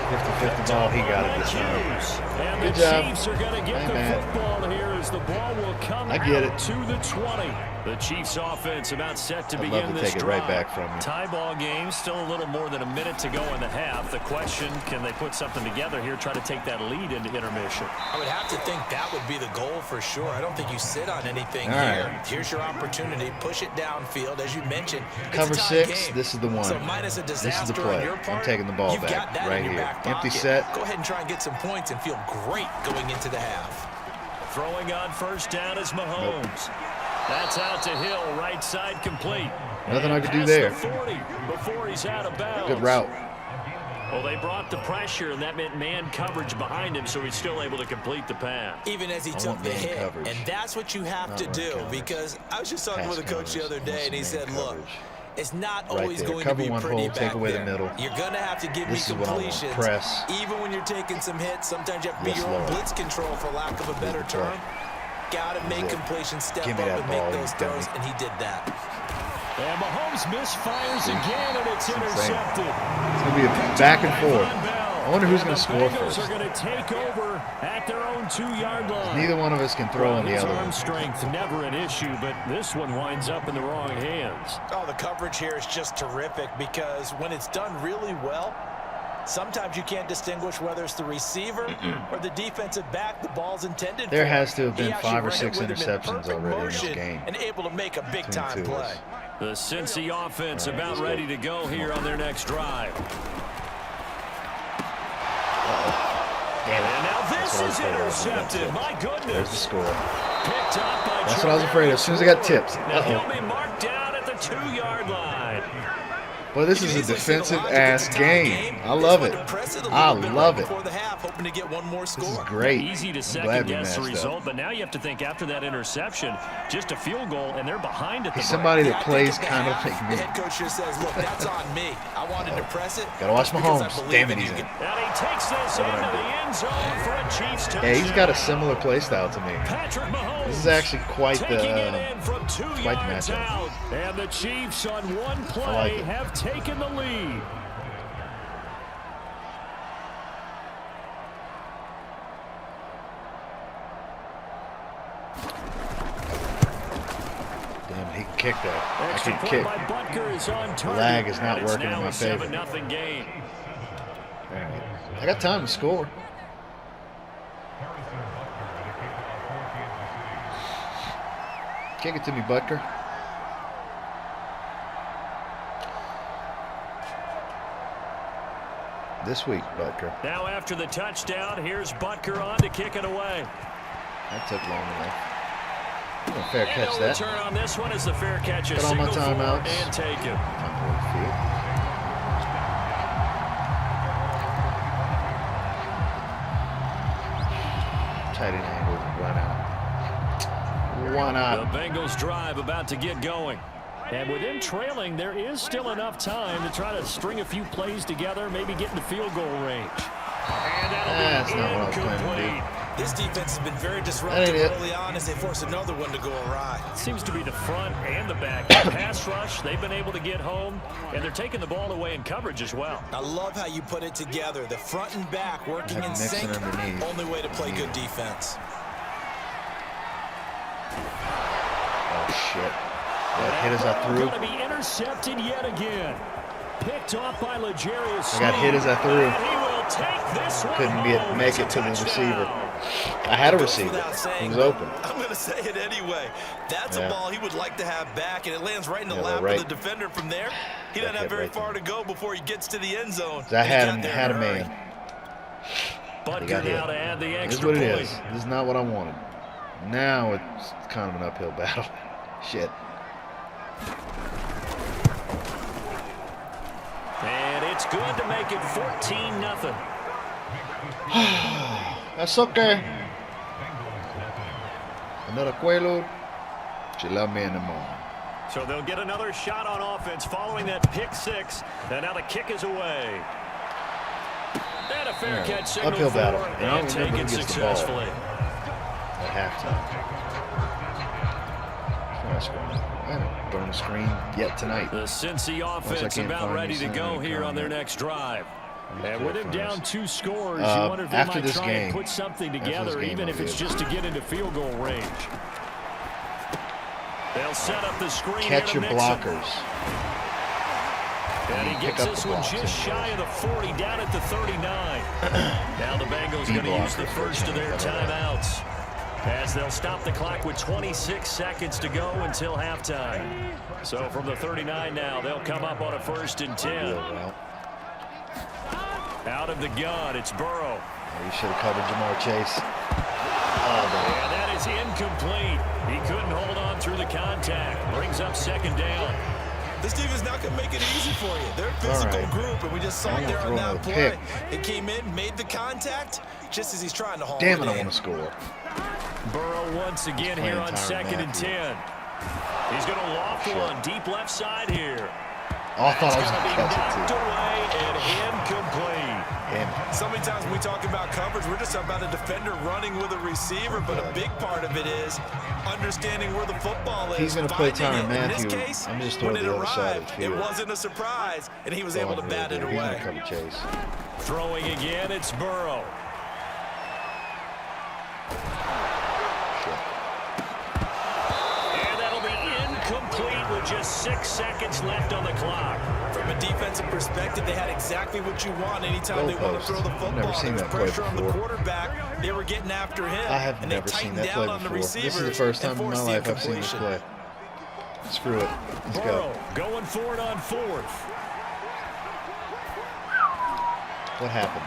50-50 ball. He got it this time. And Good the job. Chiefs are going to get Ain't the bad. football here as the ball will come I get out it. to the 20. The Chiefs offense about set to I'd begin love to this take it drive. right back from you. Tie ball game, still a little more than a minute to go in the half. The question, can they put something together here, try to take that lead into intermission? I would have to think that would be the goal for sure. I don't think you sit on anything All here. right. Here's your opportunity. Push it downfield. As you mentioned, Cover it's a tie 6, game. this is the one. So minus a This disaster is the play. on your part, I'm taking the ball you've back got that right in your here. back Empty pocket. set. Go ahead and try and get some points and feel great going into the half. Throwing on 1st down is Mahomes. That's out to Hill, right side complete. Nothing I could do Past there. the 40 before he's out of bounds. Good route. Well, they brought the pressure, and that meant man coverage behind him, so he's still able to complete the pass. Even as he I took want the man hit. coverage. And that's what you have Not to run do coverage. because I was just talking Pass with a coach the coverage. other day, and he Want said, man look, coverage. it's not Right always there. going Cover to be one pretty hole, back take away the there. middle. You're going to have to give me This is what I want. completions. Press. Even when you're taking some hits, sometimes you have to be Yes, your own Lord. blitz control, for lack of a better the play. term. Got to make it. completions, step Give up me that and ball, make you those dummy. throws, and he did that. And Mahomes misfires again, and it's insane. intercepted. It's going to be a back and forth. I wonder who's going to score The Bengals first. are going to take over at their own 2-yard line. Neither one of us can throw on the His other arm one. strength, never an issue, but this one winds up in the wrong hands. Oh, the coverage here is just terrific because when it's done really well, Sometimes you can't distinguish whether it's the receiver or the defensive back the ball's intended There for. has to have He been actually 5 or ran 6 it with him in interceptions perfect already in motion this game. and able to make a big-time Between play. The Cincy offense about let's ready go. to go here on their next drive. Damn it. And now this That's what I is was afraid of. intercepted. My There's the goodness. score. Picked up by That's what I was afraid of. As soon as I got tipped. Now he'll Uh-oh. be marked down at the 2-yard line. Well, this is a defensive-ass game. I love it. I love it. This is great. Easy to I'm glad we second-guess the matched result, up. but now you have to think after that interception, just a field goal, and they're behind at the He's break. somebody that plays kind of like me. The head coach just says, look, that's on me. I wanted to press it. Gotta watch because I Mahomes. believe Damn it, in he's you. in. And he takes this into the end zone for a Chiefs touchdown. Yeah, he's got a similar play style to me. Patrick Mahomes. This is actually quite taking it the in from 2 quite the yards matchup. out. And the Chiefs on one like play it. have taken the lead. damn. He can kick that. I Extra can point kick. by Butker is on target. lag is not And it's working in now my a favor. 7-0 game. All right. I got time to score. Kick it to me, Butker. This week, Butker. Now after the touchdown, here's Butker on to kick it away. That took long enough. A fair And catch no that. return on this one as the fair catch is Got all my signaled for timeouts. and taken. Tight end angle, run out. Why The not? Bengals drive about to get going. And with them trailing, there is still enough time to try to string a few plays together, maybe get into field goal range. And That's that'll not be what I was planning to do. incomplete. This defense has been very That disruptive ain't it. early on as they force another one to go awry. Seems to be the front and the back. The pass rush, they've been able to get home, and they're taking the ball away in coverage as well. I love how you put it together. The front and back working Have in Nixon sync. underneath. Only way to play good defense. Oh, shit. That hit as I threw. Going to be intercepted yet again. Picked off by L'Jarius. I got hit as I threw. And he will take this one Couldn't home make as it a to the touchdown. receiver. I had a receiver. Without He saying, was open. I'm going to say it anyway. That's Yeah. a ball he would like to have back, and it lands right in the Yeah, lap right. of the defender from there. He doesn't That have hit very right far there. to go before he gets to the end zone. I and he had got him, there had a in hurry. man. Butker He got now hit. to add the This is extra what it point. is. This is not what I wanted. Now it's kind of an uphill battle. Shit. And it's good to make it 14-0. That's okay. Another Quaalude. She love me in the morning. So they'll get another shot on offense following that pick six. And now the kick is away. And a fair Yeah, catch signal uphill for battle. You know, and remember taken who gets the ball. successfully. At halftime. I haven't thrown a screen yet tonight. The Cincy I offense can't about find ready me to go something here on their comment. next drive. And Sure with him finds. down 2 scores, you wonder if they after might this try and game- put something after this together, game, even I'll if it's do it. just to get into field goal range. They'll set up the screen. Catch here your to Mixon. blockers. And he Pick gets up this the one blocks just anyway. shy of the 40, down at the 39. Now the Bengals going to use the blockers, first of their that's right. timeouts, as they'll stop the clock with 26 seconds to go until halftime. So from the 39 now, they'll come up on a 1st and 10. Real route. Out of the gun, it's Burrow. Oh, you should have covered Jamar Chase. Oh, And that is incomplete. He couldn't hold on through the contact. Brings up 2nd down. This team is not going to make it easy for you. They're a physical right. group, and we just saw I'm it gonna there on throw that another play. pick. It came in, made the contact, just as he's trying to haul damn it it, I in. want to score. Burrow once again here on playing Tyrann 2nd and Matthew. 10. He's going to loft one deep left side here. Oh, I thought I was It's going going to to be catch knocked it, too. away and incomplete. Damn it. So many times when we talk about coverage, we're just about a defender running with a receiver, but a big part of it is understanding where the football is. He's gonna play finding Tyrann it. In this Matthew. case, I'm just when throwing it the other side of arrived, the it field. wasn't a surprise, and he was able to bat it He's going away. to cover Chase. Throwing again, it's Burrow. And that'll be incomplete with just 6 seconds left on the clock. From a defensive perspective, they had exactly what you want anytime they want to throw the football. Never seen that play Pressure on the before. quarterback. They were getting after him. I have and never they seen tightened that play down on the before. This is the receivers first time and in my forced the life I've seen this incompletion. play. Screw it. Let's Burrow go. going for it on 4th. What happened?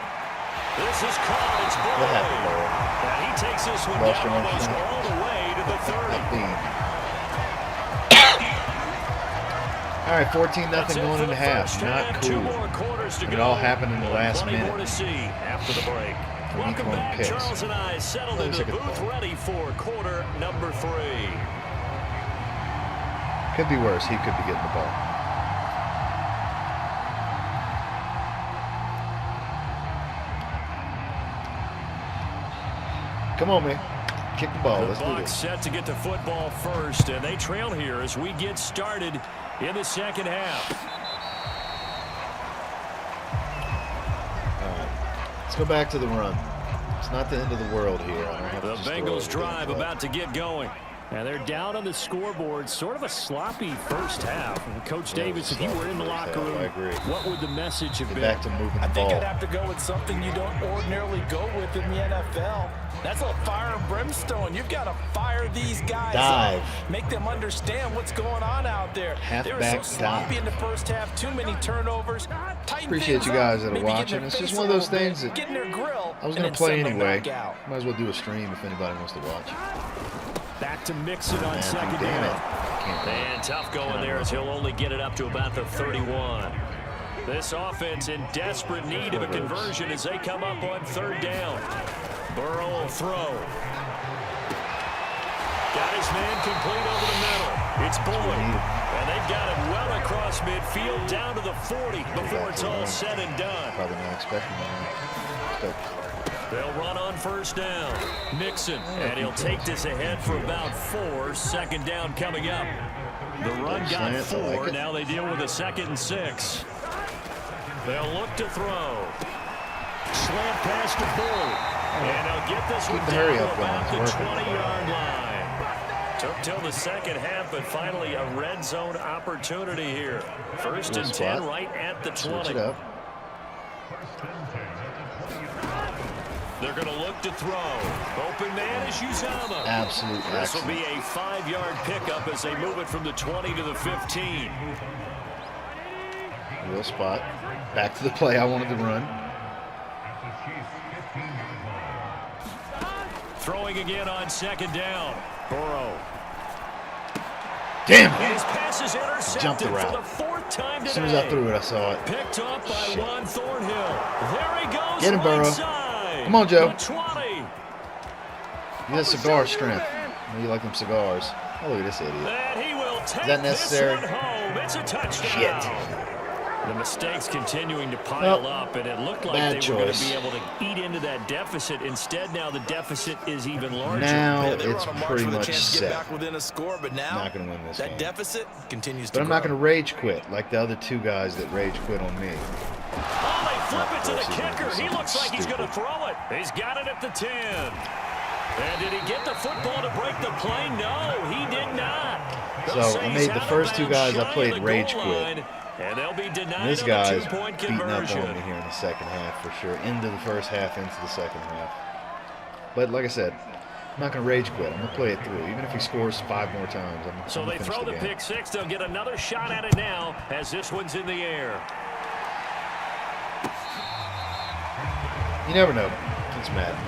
This is caught. It's What happened, Burrow. Burrow? And he takes this one Lost down your almost motion. all the way to the 30. All right, 14-0 That's it going for into the half. first Not half. 2 cool. more quarters to It go. all happened in the last Plenty more minute. to see after the break. Welcome throwing back. picks. Charles and I settled Wait a into the second. booth ready for quarter number 3. Could be worse. He could be getting the ball. Come on, man. Kick the ball. The Let's do Bucs this. set to get the football first, and they trail here as we get started in the second half. All right. Let's go back to the run. It's not the end of the world here. I don't have to The just throw Bengals everything, drive but about to get going. And they're down on the scoreboard. Sort of a sloppy first half. And Coach Yeah, Davis, it if was you were in the sloppy first locker half, room, I agree. what would the message have Get been? back to moving the I think ball. I'd have to go with something you don't ordinarily go with in the NFL. That's a fire and brimstone. You've got to fire these guys Dive. up. Make them understand what's going on out there. They were so Halfback sloppy dive. in the first half. Too many turnovers. Tighten Appreciate things you up, guys that are maybe get in watching. their It's just face one a of those little things bit, that get in their grill, I was and going then to play send them anyway. back out. Might as well do a stream if anybody wants to watch. Back to Mixon on Man, second damn down. it. Can't do it. And tough going there as he'll only get it up to about the 31. This offense in desperate need of a conversion as they come up on 3rd down. Burrow will throw. Got his man complete over the middle. It's Boyd. And they've got it well across midfield down to the 40 before it's all said and done. Probably not expecting that. They'll run on 1st down. Mixon, and he'll take this ahead for about 4. 2nd down coming up. The run got Slants, I like 4. it. Now they deal with a 2nd and 6. They'll look to throw. Slant pass to Boyd. And they'll get this one Keep the down hurry to up going. about the It's working. 20-yard line. Took till the second half, but finally a red zone opportunity here. 1st and 10 right at the 20. Switch it up. They're going to look to throw. Open man is Uzama. Absolute This will excellent. be a 5-yard pickup as they move it from the 20 to the 15. Real spot. Back to the play I wanted to run. Throwing again on 2nd down. Burrow. Damn His it! pass is Jumped the intercepted for route. the 4th time today. As soon as I threw it, I saw it. Picked up by Shit. Juan Thornhill. There he goes. Get him, right Burrow. side. Come on, Joe. The 20. You got cigar strength. I know you like them cigars. Oh, look at this idiot. And he will take that necessary? this one home. It's a touchdown. Shit. The mistakes continuing to pile Well, up, and it looked like bad they were going to choice. be able to eat into that deficit. Instead, now the deficit is even larger. Now Yeah, they were it's on a march pretty with a much chance to get set. back within a score, but now Not going to win this that game. deficit continues But to I'm grow. not going to rage quit like the other 2 guys that rage quit on me. Oh, they flip it to the Of course he kicker. knows He looks like he's going to stupid. throw it. He's got it at the 10. And did he get the football to break the play? No, he did not. They'll So say I he's made the out of first 2 bounds guys shy I of played the rage goal quit. line, and they'll be denied And this on guy's the 2-point beating up conversion. on me here in the second half for sure. Into the first half, into the second half. But like I said, I'm not going to rage quit. I'm going to play it through. Even if he scores 5 more times, I'm So going they to throw finish the the game. pick 6. They'll get another shot at it now as this one's in the air. You never know. It's Madden.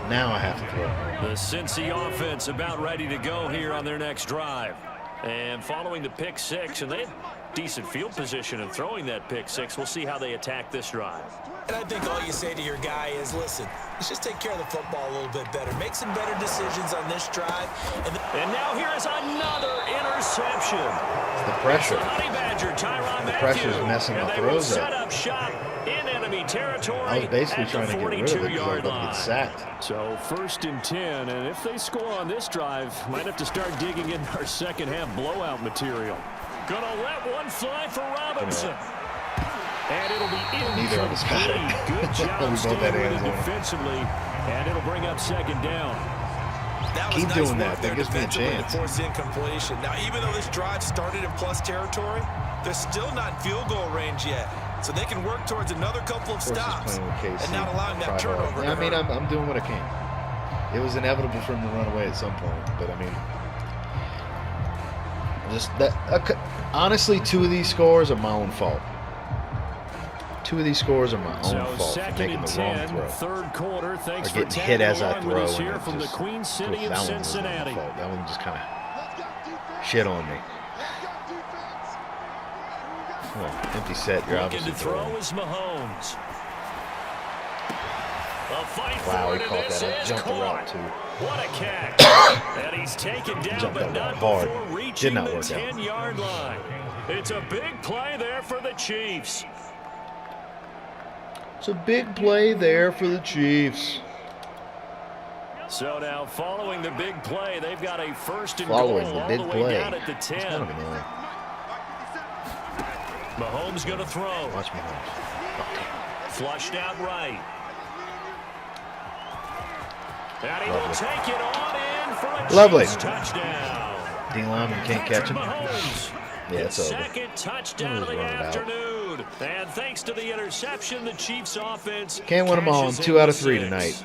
Now I have to throw. The Cincy offense about ready to go here on their next drive. And following the pick 6, and they had decent field position in throwing that pick 6. We'll see how they attack this drive. And I think all you say to your guy is, listen, let's just take care of the football a little bit better. Make some better decisions on this drive. And now here is another interception. It's the pressure. The Honey Badger, Tyrann Mathieu. pressure's messing my And they will throws up. set up shop in enemy territory. I was basically at trying the to get rid of it because I was 42-yard about to line. get sacked. So 1st and 10, and if they score on this drive, might have to start digging in our second half blowout material. Gonna let one fly for Robinson. And it'll be Neither of us got it. incomplete. Good We job both staying had with hands it on it. defensively. And it'll bring up 2nd down. That was Keep nice doing work that. there That gives me a defensively to chance. force incompletion. Now, even though this drive started in plus territory, they're still not in field goal range yet. So they can work towards another couple of stops and not allowing that turnover. Yeah, I mean, I'm doing what I can. It was inevitable for him to run away at some point, but I mean, just that. Honestly, 2 of these scores are my own fault. 2 of these scores are my own fault for making the wrong throw. Third quarter. Thanks Or for getting hit as I tagging along throw. with us And here it from the just, Queen City of that one was my Cincinnati. fault. That one just kind of shit on me. Oh, empty set. You're Looking obviously to throw throwing. is Mahomes. A fight Wow, for he it, and caught this that. I is jumped the route caught. too. What a catch. And he's taken down, Jumped but that not route hard. before Did reaching not the work out. 10-yard line. It's a big play there for the Chiefs. It's a big play there for the Chiefs. So now, following the big play, they've got a first and Following goal the all big the way play. down at the 10. It's kind of annoying. Mahomes going to throw. Watch me, Holmes. Flushed out right. And he will Lovely. take it on in for a Lovely. Chiefs touchdown. D lineman can't catch him. Mahomes. Yeah, it's His over. second touchdown of the Run it out. afternoon. And thanks to the interception, the Chiefs offense Can't win them all in cashes 2 out of in 3 6. tonight.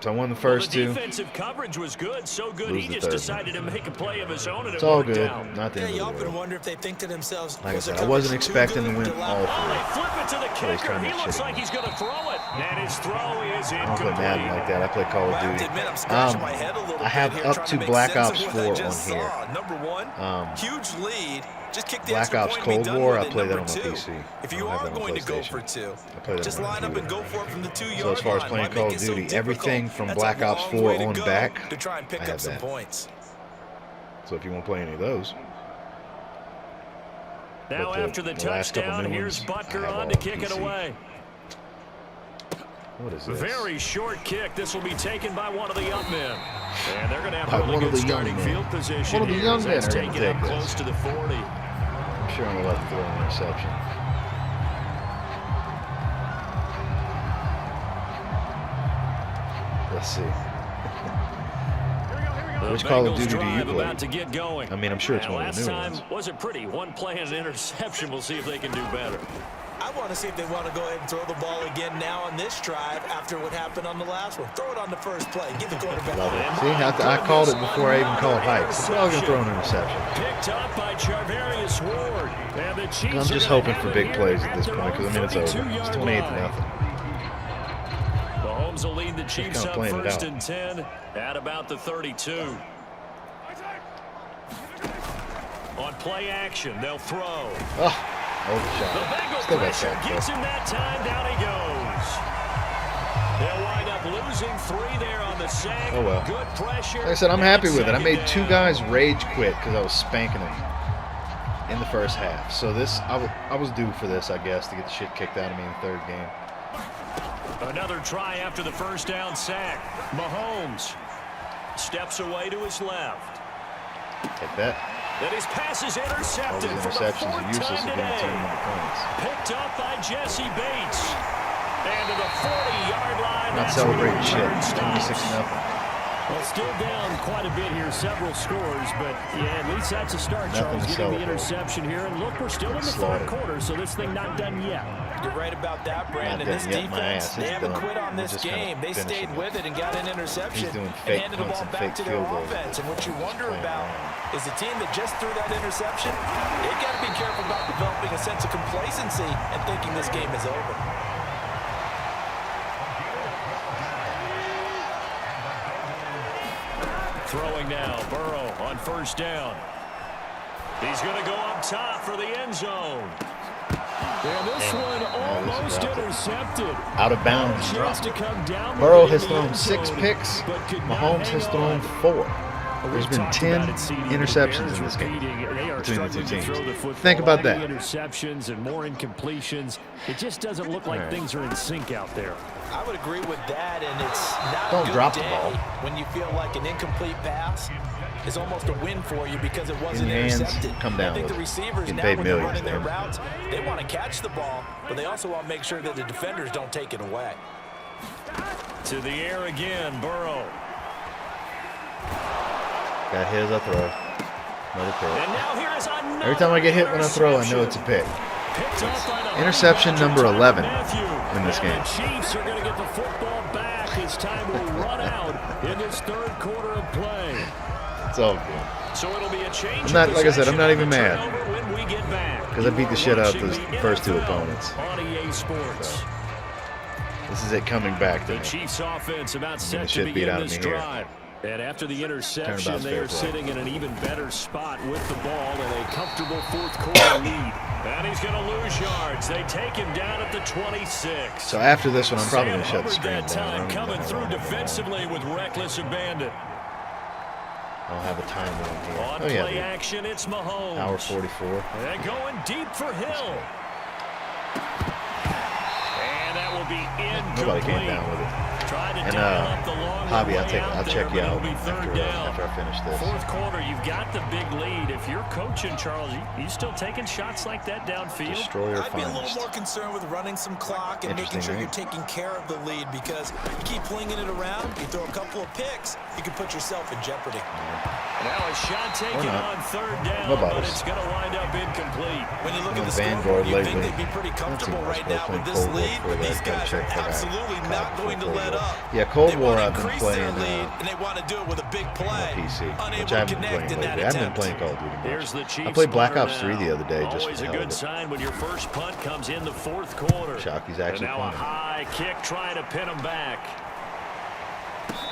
So I won the Well, first the 2. defensive coverage was good, so good Lose he the just third decided to make a play of his own, and It's it all worked good. out. Not the Yeah, end you of the often world. wonder if they think to themselves, Like I was the said, I coverage wasn't too expecting to good win allow all them? Oh, they 3. flip it to the he's kicker. trying to He looks shit like him. he's going to throw it, and his throw is I don't play Madden like incomplete. that. I play Call Well, of I have Duty. to admit, I'm scratching my head a little I have bit here, up trying to make Black sense Ops of 4 what I on just here. saw. Number 1, huge lead. Just kick the Black extra Ops point and be Cold done War, with I it. play that Number on my 2, PC. if I you don't have are that on going to go PlayStation. for 2, I play that just on my line up computer. and go for it from the 2-yard line. So as far as playing Why Call make of it so Duty, everything difficult? from That's a Black Ops long 4 way to on go back, to try and pick I up have some that. points. So if you want to play any of those. Now But after the last couple touchdown, new here's ones, I Butker have on all to on kick it PC. away. What is this? Very short kick. This will be taken by one of the young men. And they're going to have By really one of good the young starting men. field position One of the here young as men that's are gonna taken up take this. close to the 40. I'm sure I'm going to let him throw an interception. Let's see. Which The Call of Bengals Duty do you drive play? about to get going. I mean, I'm sure it's And one of the last new time ones. wasn't pretty. One play and an interception. We'll see if they can do better. I want to see if they want to go ahead and throw the ball again now on this drive after what happened on the last one. Throw it on the first play. Give the quarterback. Love it. See, I called it before I even called heights. We're all going to throw an interception. Picked up by Charvarius Ward. And the Chiefs I'm just are gonna hoping have for it big here plays at this their point because, I own mean, it's over. It's 32-yard 28 line. to nothing. Mahomes will lead the Chiefs kinda up playing it first out. and 10 at about the 32. On play action, they'll throw. Oh, overshot. The Bengal Still got pressure sacked, gets though. him that time. Down he goes. They'll wind up losing 3 there on the sack. Oh, well. Good pressure. Like I said, I'm happy with it. I made 2 Second down. guys rage quit because I was spanking them in the first half. So this, I was due for this, I guess, to get the shit kicked out of me in the third game. Another try after the first down sack. Mahomes steps away to his left. Take that. And his pass is All intercepted these for the interceptions 4th are useless time if you're today. team on the points. Picked up by Jesse Bates. And to the 40-yard line. Not that's where the celebrating shit. return stops. 26-0. Well, still down quite a bit here, several scores, but yeah, at least that's a start, Nothing Charles, to getting the celebrate. interception here. And look, we're still in the Slaughtered. third quarter, so this thing not done yet. You're right about that, Brandon. done This yet. My defense, ass they is haven't done. quit on We're this just kinda game. They finishing stayed it. with it and got an interception He's doing and fake handed the punts ball and back fake to their field goals. offense. And what you wonder Playing about around. is the team that just threw that interception, they've got to be careful about developing a sense of complacency and thinking this game is over. Throwing now, Burrow on first down. He's going to go up top for the end zone. And this one almost dropped it. intercepted. Out of bounds. Chance to come down with Burrow it in has the thrown end 6 zone, picks. but could not Mahomes hang has on. thrown 4. There's We've been talked 10 about it, CD. The interceptions Bears in this game repeating, they are between the two struggling to throw teams. the football. Think about that. Many interceptions and more incompletions. It just doesn't look like things are in sync out there. I would agree with that, and it's not Don't a good drop the day ball. when you feel like an incomplete pass is almost a win for you because it wasn't your hands, intercepted. come down I think with the it. receivers Getting now, paid when they're millions, running their man. routes, they want to catch the ball, but they also want to make sure that the defenders don't take it away. To the air again, Burrow. Got his, I throw. Another pick. And now here is another Every time I get hit when I throw, I know it's a pick. Picked off by the Interception number 11 Matthew. in this game. And the Chiefs are going to get the football back as time will run out in this third quarter of play. It's all good. So it'll be a change. I'm not, like I said, I'm not even mad. When we get back. Because I beat the shit out of those first two opponents. On EA Sports. So, this is it coming back to The me. Chiefs offense about set to shit beat begin out of this me here. drive. And after the interception, Turnabout's they fair are play. sitting in an even better spot with the ball in a comfortable fourth quarter lead. And he's going to lose yards. They take him down at the 26. So after this one, I'm probably going to shut the Sam screen Hubbard that down. I time don't even coming know through how long defensively with reckless abandon. I'll have a time on here. On Oh, yeah, play dude. action, it's Mahomes. Hour 44. And going deep for Hill. And that will be incomplete. Nobody came down with it. Tried to And dial up the long Hobby, way I'll out check there, you but out it'll be third down. after I finish this. Fourth quarter, you've got the big lead. If you're coaching, Charles, you still taking shots like that downfield? Destroyer I'd be a little finest. more concerned with running some clock and making sure Interesting, you're right? taking care of the lead, because you keep flinging it around, you throw a couple of picks, you can put yourself in jeopardy. Now a shot taken not. on third down, No but bottles. it's going to wind up incomplete. When you look I'm at a the Vanguard scoreboard, you'd think lately. they'd be pretty comfortable Let's see, right now with playing this Cold War lead, before but that. these Gotta guys are check that out. absolutely Call not before going to Cold let War. up. Yeah, Cold They War want to I've been increase playing their lead, and they want to do it with a big play. PC, Unable which to I haven't been connect playing in that lately. I haven't been attempt. playing Call of Duty Here's the much. Chiefs I played Black punter Ops 3 the now. other day just Always for a the hell good of it. sign when your first punt comes in the fourth quarter. Shockey's And actually now a punting. high kick trying to pin him back.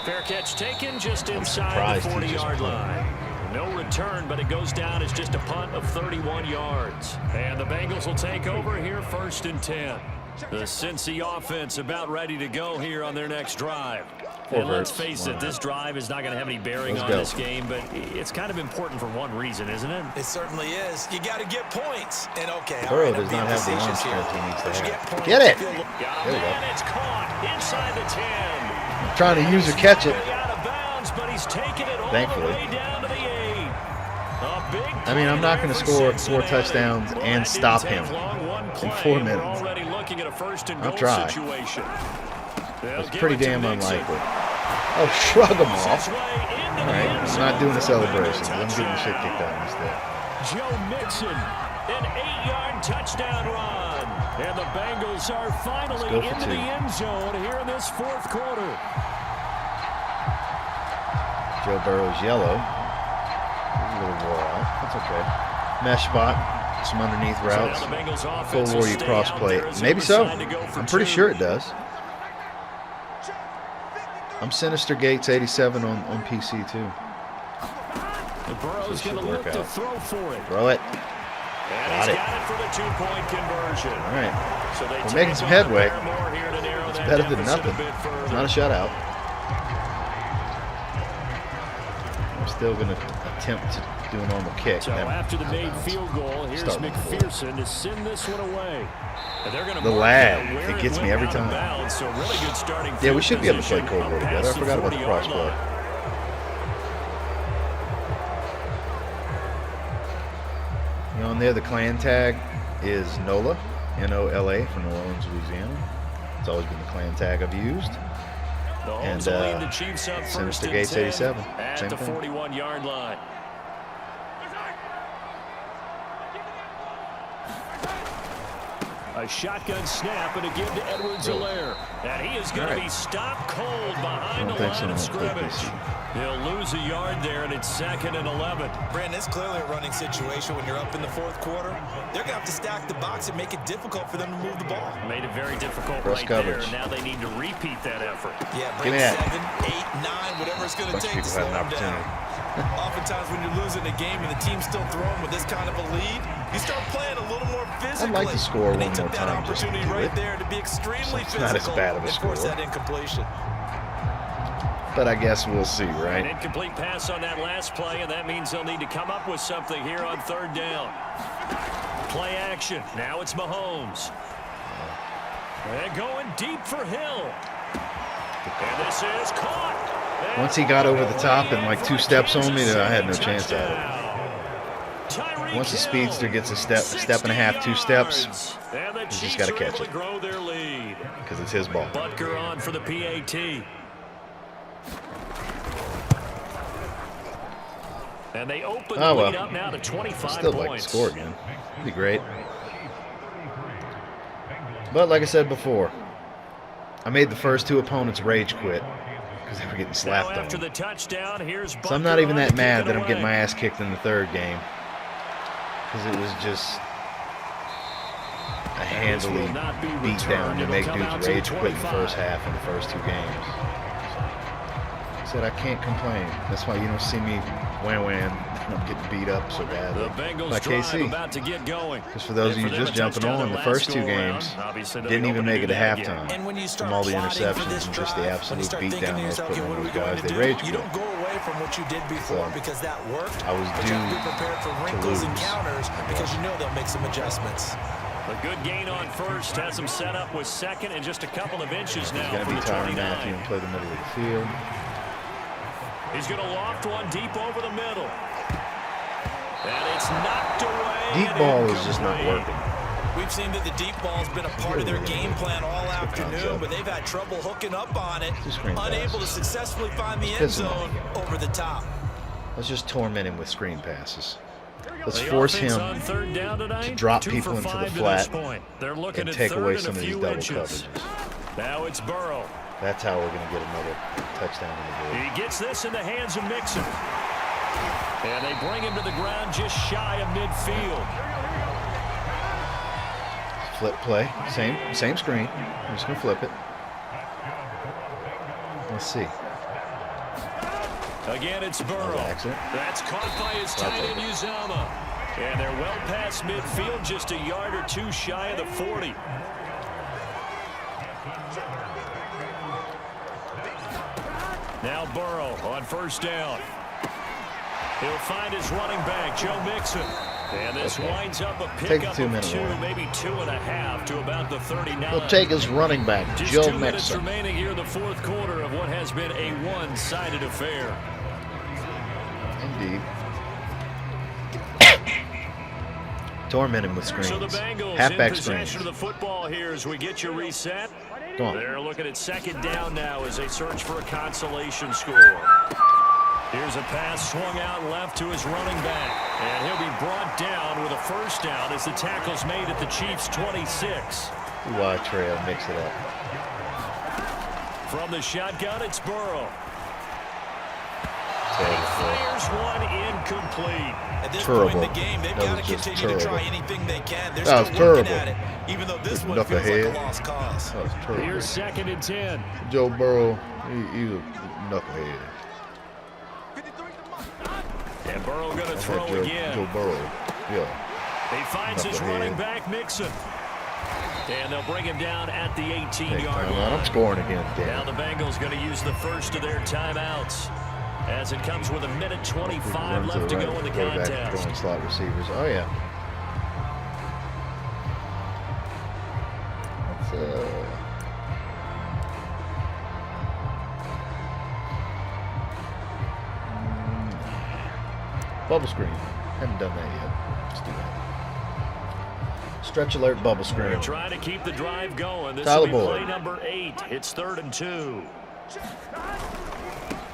Fair catch taken just inside the surprised he just 40-yard punted. line. No return, but it goes down as just a punt of 31 yards. And the Bengals will take over here 1st and 10. The Cincy offense about ready to go here on their next drive. And let's face it, this drive is not going to have any bearing Let's on go. this game, but it's kind of important for one reason, isn't it? It certainly is. You got to get points. And okay, all Burrow right, I'm does being not have the arm facetious here, strength he needs but to you have. points, Get it! you feel- Got There him, you go. and it's caught inside the 10. I'm trying to use or catch it. Out of bounds, but he's taking it all Thankfully. the way down to the 8. A big I mean, I'm not play going to there for score 4 Cincinnati. touchdowns Well, and that stop didn't him take long. One in play, 4 we're minutes. already looking at a 1st and I'll goal try. situation. They'll It's give pretty it to damn Mixon. unlikely. Oh, shrug them His off. way into All the right, end I'm zone. not doing a Bengals celebration. I'm getting the shit touchdown. kicked out instead. Joe Mixon, an 8-yard touchdown run. And the Bengals are finally go for into 2. the end zone here in this fourth quarter. Joe Burrow's yellow. He's a little wore out. That's okay. Mesh spot. Some underneath So now routes. the Bengals Full offense will War you stay cross out play. there as Maybe they so. decide to go for I'm pretty 2. sure it does. I'm Sinister Gates 87 on PC too. The Burrow's should going to work look to out. throw for it. Throw it. And Got he's it. got it for the 2-point conversion. All right. So they We're take making some on a headway. pair more here to narrow It's that better than deficit a nothing. bit further. It's not a shutout. I'm still going to attempt to do a normal kick. So Then after the out of made bounds. field goal, here's Start with the ball. McPherson to send this one away. And they're gonna The mark lag, it where it gets me went every out of time. bounds, so really good starting Yeah, we field should be able to play position Cold War up together. I past forgot about the 40-yard crossplay. line. You know, on there, the clan tag is NOLA, N-O-L-A, from New Orleans, Louisiana. It's always been the clan tag I've used. Mahomes And, will lead the Chiefs up Sinister 1st and Gates 10 87. at Same the thing. 41-yard line. A shotgun snap and a give to Edwards-Helaire. And he is going to All right. be stopped cold behind the I don't think so, line of I don't think scrimmage. so. He'll lose a yard there, and it's 2nd and 11. Brandon, it's clearly a running situation when you're up in the fourth quarter. They're going to have to stack the box and make it difficult for them to move the ball. Made it very difficult Press right coverage. there. Now they need to repeat that effort. Yeah, Give bring me that. 7, 8, 9, whatever it's going to Bunch of take to people slow had an them down. opportunity. Oftentimes when you're losing a game and the team's still throwing with this kind of a lead, you start playing a little more physically. I'd like to score and they one took more that time just to opportunity do right it. there to be extremely It's physical not as bad of a and force score. that incompletion. But I guess we'll see, An right? incomplete pass on that last play, and that means they'll need to come up with something here on 3rd down. Play action. Now it's Mahomes. And going deep for Hill. And this is caught. And Once he got over the top and like 2 steps on me, I had no chance at it. Tyreek Once the Hill, speedster gets a step and a half, 2 steps, and the just Chiefs gotta are catch able it. to grow their lead. because it's his ball. Butker on for the PAT. And they open Oh, the lead well. up now to 25 Still points. like to score again. It'd be great. But like I said before, I made the first two opponents rage quit because they were getting slapped Now after on. the touchdown, here's So I'm not Bunker even on that to mad kick it that I'm getting away. my ass kicked in the third game, because it was just a handily beat down to make dudes rage quit in the first half in the first two games. I said I can't complain. That's why you don't see me wham-wham. I'm getting beat up so bad The Bengals by drive KC. about to get going. Because for those of you just jumping on, the first two games didn't even make it to halftime. And when you start From all the plotting for interceptions this and just the drive, when you absolute start beat thinking down to I was yourself, putting okay, on what are we those going guys, to they do? rage You quit. don't go away from what you did before So, because that worked. I was but you have to be due prepared for to wrinkles and lose. counters because you know they'll make some adjustments. A good gain on first has him set up with second and just a couple of inches now He's going to for be the Tyrann 29. Matthew and play the middle of the field. He's going to loft one deep over the middle. And it's knocked away. Deep ball is just not working. We've seen that the deep ball's been a part of their game plan all afternoon, but they've had trouble hooking up on it, Just screen unable to passes. successfully find the end Piss him off. zone over the top. Let's just torment him with screen passes. Let's The force offense him on third down tonight, to drop 2 people for into the 5 to this flat point. They're looking and at take third away and some a of these few double inches. coverages. Now it's Burrow. That's how we're going to get another touchdown on the board. He gets this in the hands of Mixon. And they bring him to the ground just shy of midfield. Flip play. Same screen. I'm just going to flip it. Let's see. Again, it's Burrow. Accident. That's caught by his tight end, Uzama. And they're well past midfield, just a yard or two shy of the 40. Now Burrow on first down. He'll find his running back, Joe Mixon. And this winds up a Take pickup a 2 of minute 2, warning. maybe 2.5 to about the 39. He'll take his running back, Just Joe 2 minutes Mixon. remaining here in the fourth quarter of what has been a one-sided affair. Indeed. Torment him with screens. So the Bengals in Halfback possession screens. of the football here as we get you reset. Come on. They're looking at second down now as they search for a consolation score. Here's a pass swung out left to his running back. And he'll be brought down with a first down as the tackle's made at the Chiefs' 26. Wide trail, mix it up. From the shotgun, it's Burrow. Terrible. Fires one incomplete. At this Terrible. point in the game, they've That got was to just continue to try terrible. anything they can. They're That was still working terrible. at it, even though this Just one feels like knucklehead. a lost cause. That was terrible. Here's second and 10. Joe Burrow, he's a knucklehead. And Burrow going to That's throw like Joe again. Burrow. Yeah. He finds his Knucklehead. running back, Mixon. And they'll bring him down at the Hey, 18-yard timeout. line. I'm scoring again. Now Damn. the Bengals going to use the first of their timeouts as it comes with a minute 25 Run left to the go in the quarterback contest. throwing slot receivers. Oh, yeah. That's, bubble screen. Haven't done that yet. Let's do that. Stretch alert, bubble screen. They're trying to keep the drive going. This Tyler will be play Boyd. number 8. It's 3rd and 2.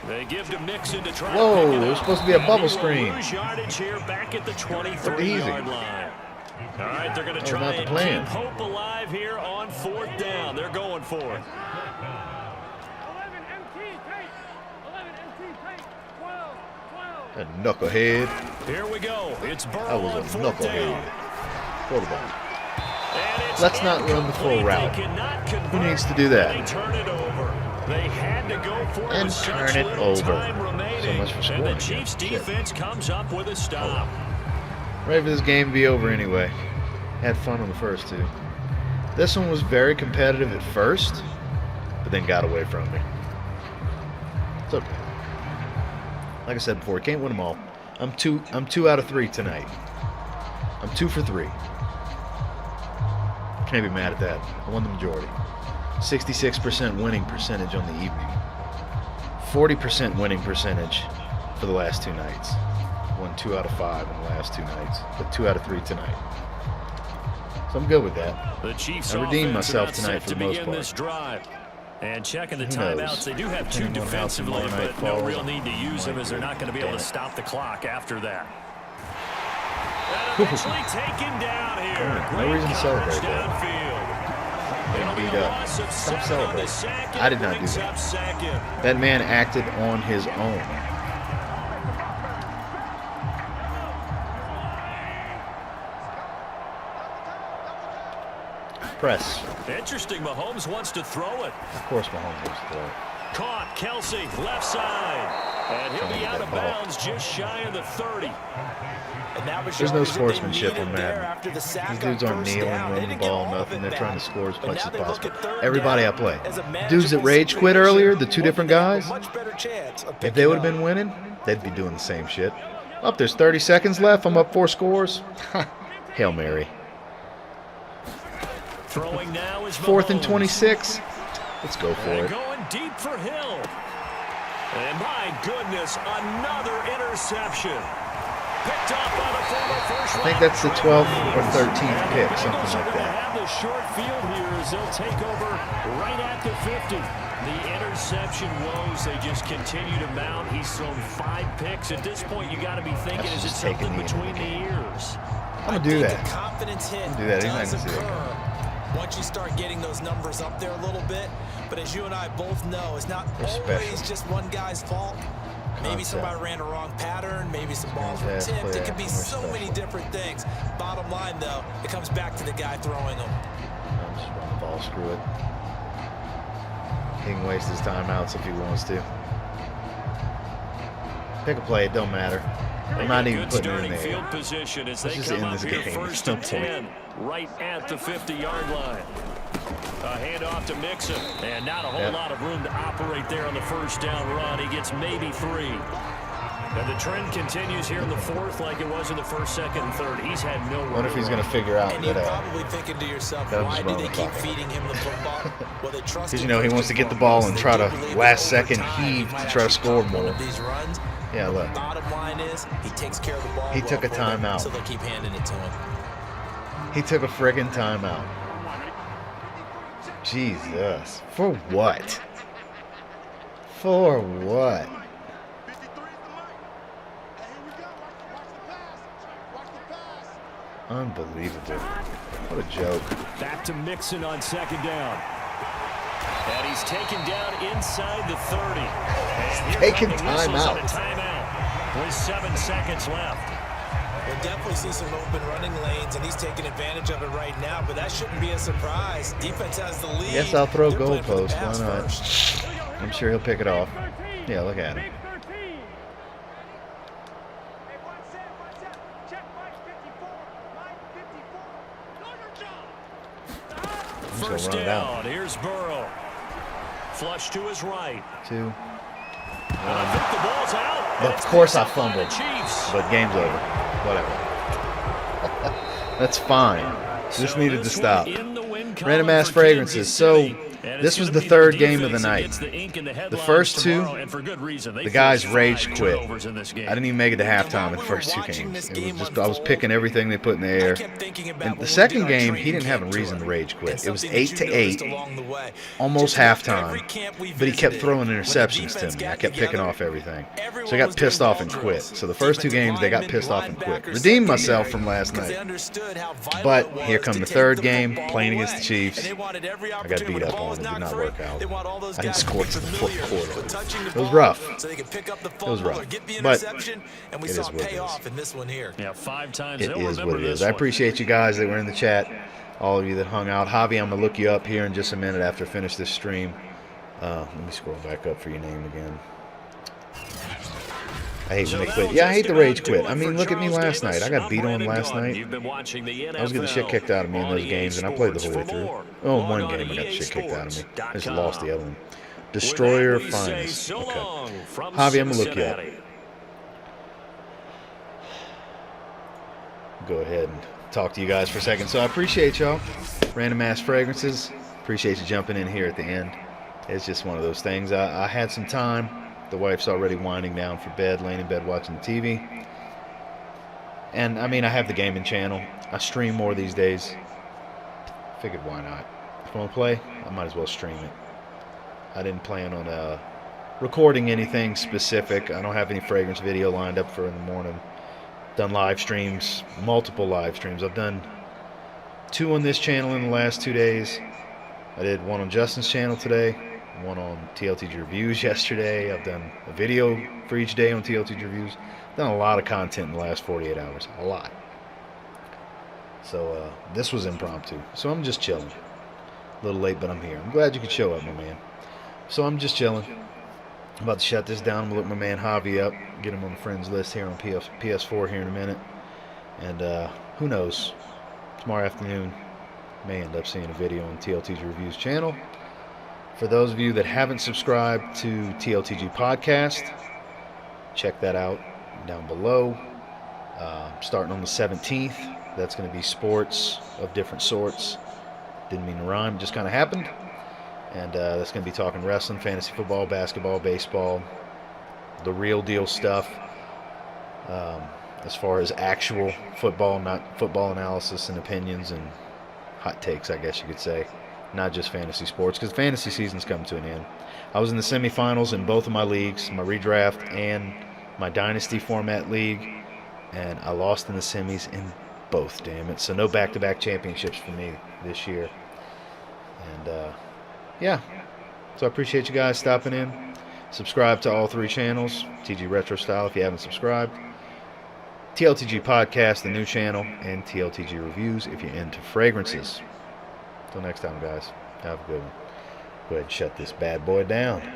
They give to Mixon to try Whoa, to pick it it was up. supposed to be a And bubble he will screen. lose yardage here back at the easy. 23-yard line. All right, they're going to That was try not the and plan. keep hope alive here on 4th down. They're going for it. 11 MT tape. 11 MT tape. 12. 12. That knucklehead. Here we go. It's That Burrow was on a 4th down. knucklehead. Quarterback. And it's Let's not run the full incomplete. route. They cannot Who convert, needs to do that? and they turn it over. They had to go for it And with such turn it little over. time remaining. So much for and scoring the again. Chiefs Shit. defense comes up with a stop. Ready for this game to be over anyway. Had fun on the first two. This one was very competitive at first, but then got away from me. It's okay. Like I said before, can't win them all. I'm two out of 3 tonight. I'm 2 for 3. Can't be mad at that. I won the majority. 66% winning percentage on the evening. 40% winning percentage for the last 2 nights. Won 2 out of 5 in the last 2 nights, but 2 out of 3 tonight. So I'm good with that. The Chiefs I redeemed offense myself about tonight set for to the most begin part. this drive. And checking the Who knows? timeouts, they do have 2 Depending on how defensively, tomorrow night but no falls, real need to use them as they're not going to be able to Damn it. stop the clock after that. And eventually taken down here. No Great reason to coverage celebrate that. downfield. It'll be Beat a up. loss of Stop 7 on the celebrating. sack, I and did not do brings that. up second. That man acted on his own. Press. Interesting, Mahomes wants to throw it. Of course, Mahomes wants to throw it. Caught, Kelsey, left side. And he'll be out of Ball. bounds just shy of the 30. And that was There's no yardage that they sportsmanship on needed there Madden. after the sack These on dudes aren't first kneeling, down. They running the didn't get ball, all of nothing. it They're back. trying to score as But much now as they look possible. at third Everybody I down play. as a Dudes that manageable rage quit situation, earlier, the 2 different one that they guys, have a much better chance of if picking they would have up. been winning, they'd be doing the same shit. Up, there's 30 seconds left. I'm up 4 scores. Hail Mary. Throwing now is 4th and Mahomes. 26. Let's go for And it. going deep for Hill. And my goodness, another interception. Picked off by the former first I think that's the 12th or 13th pick, something like They that. have the short field here as they'll take over right at the 50. The interception woes, they just continue to mount. He's thrown 5 picks. At this point, you got to be thinking, That's is it just taking something the end of between the the game. ears? I'm going to do The that. confidence hit Do that. He's not does gonna see that occur once you start getting those numbers up there a little bit. But as you and I both know, it's not They're always special. just one guy's fault. Maybe Concept. somebody ran a wrong pattern. Maybe some balls were Fast tipped. play It could be action, so we're many special. different things. Bottom line, though, it comes back to the guy throwing them. I'm just run the ball, screw it. He can waste his timeouts if he wants to. Pick a play, it don't matter. I'm not even Good putting it starting in there. field position as Let's they just come end up this here game. first There's no and point. 10, right at the 50-yard line. A handoff to Mixon, and not a whole Yep. lot of room to operate there on the first down run. He gets maybe 3. And the trend continues here in the 4th like it was in the 1st, 2nd, and 3rd. He's had nowhere What if to he's run. going to figure out And you're that, probably thinking to yourself, that I'm why just do running they the keep clock. feeding him the football? Well, they trust Because, him you know, he first wants to and get the ball foremost. and They try do to believe that last over second time, he heave might to try to actually score pop one more. of these runs. Yeah, But look. the bottom line is he takes care of the ball. He well took a for them, timeout. so they'll keep handing it to him. He took a friggin' timeout. Jesus. For what? For what? Unbelievable. What a joke. Back to Mixon on 2nd down. And he's taken down inside the 30. And here taking come the whistles timeout. and a timeout with 7 seconds left. We'll definitely see some open running lanes, and he's taking advantage of it right now, but that shouldn't be a surprise. Defense has the lead. Guess I'll throw They're playing for the goalpost. pass Why not? first. I'm sure he'll pick it off. Yeah, look at him. Big 13. Hey, one set. Check Mike 54. Mike 54. Know your job. I'm just First gonna run it out. down. Here's Burrow. Flush to his right. 2. And I think the ball's out. Of And it's course picked I up by the fumbled. Chiefs. But game's over. Whatever. That's fine. Just So needed to this stop. one in the win column Random Ass for Fragrances. Kansas So, City. And this it's was gonna the be third game of defense the that night. gets the ink in the The headlines first 2, tomorrow, and for good reason. They the guys forced rage 5 quit. turnovers in this game. I didn't even make it to halftime in the first 2 games. It was just I was picking everything they put in the air. In the second game, he didn't have a reason to rage quit. It was 8-8, almost halftime. But he kept throwing interceptions to me. I kept picking off everything. So I got pissed off and quit. So the first 2 games, they got pissed off and quit. Redeemed myself from last night. But here come the third game, playing against the Chiefs. I got beat up on. It did not work out. I didn't score till the 4th quarter. It was rough. It was rough. But it is what it is. Yeah, 5 times. It They'll is what remember it this is. I one. appreciate you guys that were in the chat. All of you that hung out. Javi, I'm going to look you up here in just a minute after I finish this stream. Let me scroll back up for your name again. I hate when they quit. Yeah, I hate the rage quit. I mean, look at me last night. I got beat on last night. I was getting the shit kicked out of me in those games, and I played the whole way through. Oh, in one game I got the shit kicked out of me. I just lost the other one. Destroyer Finest. Okay. Javi, I'm going to look you up. Go ahead and talk to you guys for a second. So I appreciate y'all. Random Ass Fragrances. Appreciate you jumping in here at the end. It's just one of those things. I had some time. The wife's already winding down for bed, laying in bed watching the TV. And, I mean, I have the gaming channel. I stream more these days. Figured why not? If I want to play, I might as well stream it. I didn't plan on recording anything specific. I don't have any fragrance video lined up for in the morning. Done live streams, multiple live streams. I've done 2 on this channel in the last 2 days. I did one on Justin's channel today, one on TLTG Reviews yesterday. I've done a video for each day on TLTG Reviews. Done a lot of content in the last 48 hours. A lot. So this was impromptu. So I'm just chilling. A little late, but I'm here. I'm glad you could show up, my man. So I'm just chilling. I'm about to shut this down. I'm going to look my man Javi up, get him on the friends list here on PS4 here in a minute. And who knows, tomorrow afternoon, may end up seeing a video on TLTG Reviews channel. For those of you that haven't subscribed to TLTG Podcast, check that out down below. Starting on the 17th, that's going to be sports of different sorts. Didn't mean to rhyme, just kind of happened. And that's going to be talking wrestling, fantasy football, basketball, baseball, the real deal stuff. As far as actual football, not football analysis and opinions and hot takes, I guess you could say. Not just fantasy sports, because fantasy season's come to an end. I was in the semifinals in both of my leagues, my redraft and my dynasty format league, and I lost in the semis in both, damn it. So no back-to-back championships for me this year. And yeah, so I appreciate you guys stopping in. Subscribe to all 3 channels, TG Retro Style if you haven't subscribed, TLTG Podcast, the new channel, and TLTG Reviews if you're into fragrances. Until next time, guys, have a good one. Go ahead and shut this bad boy down.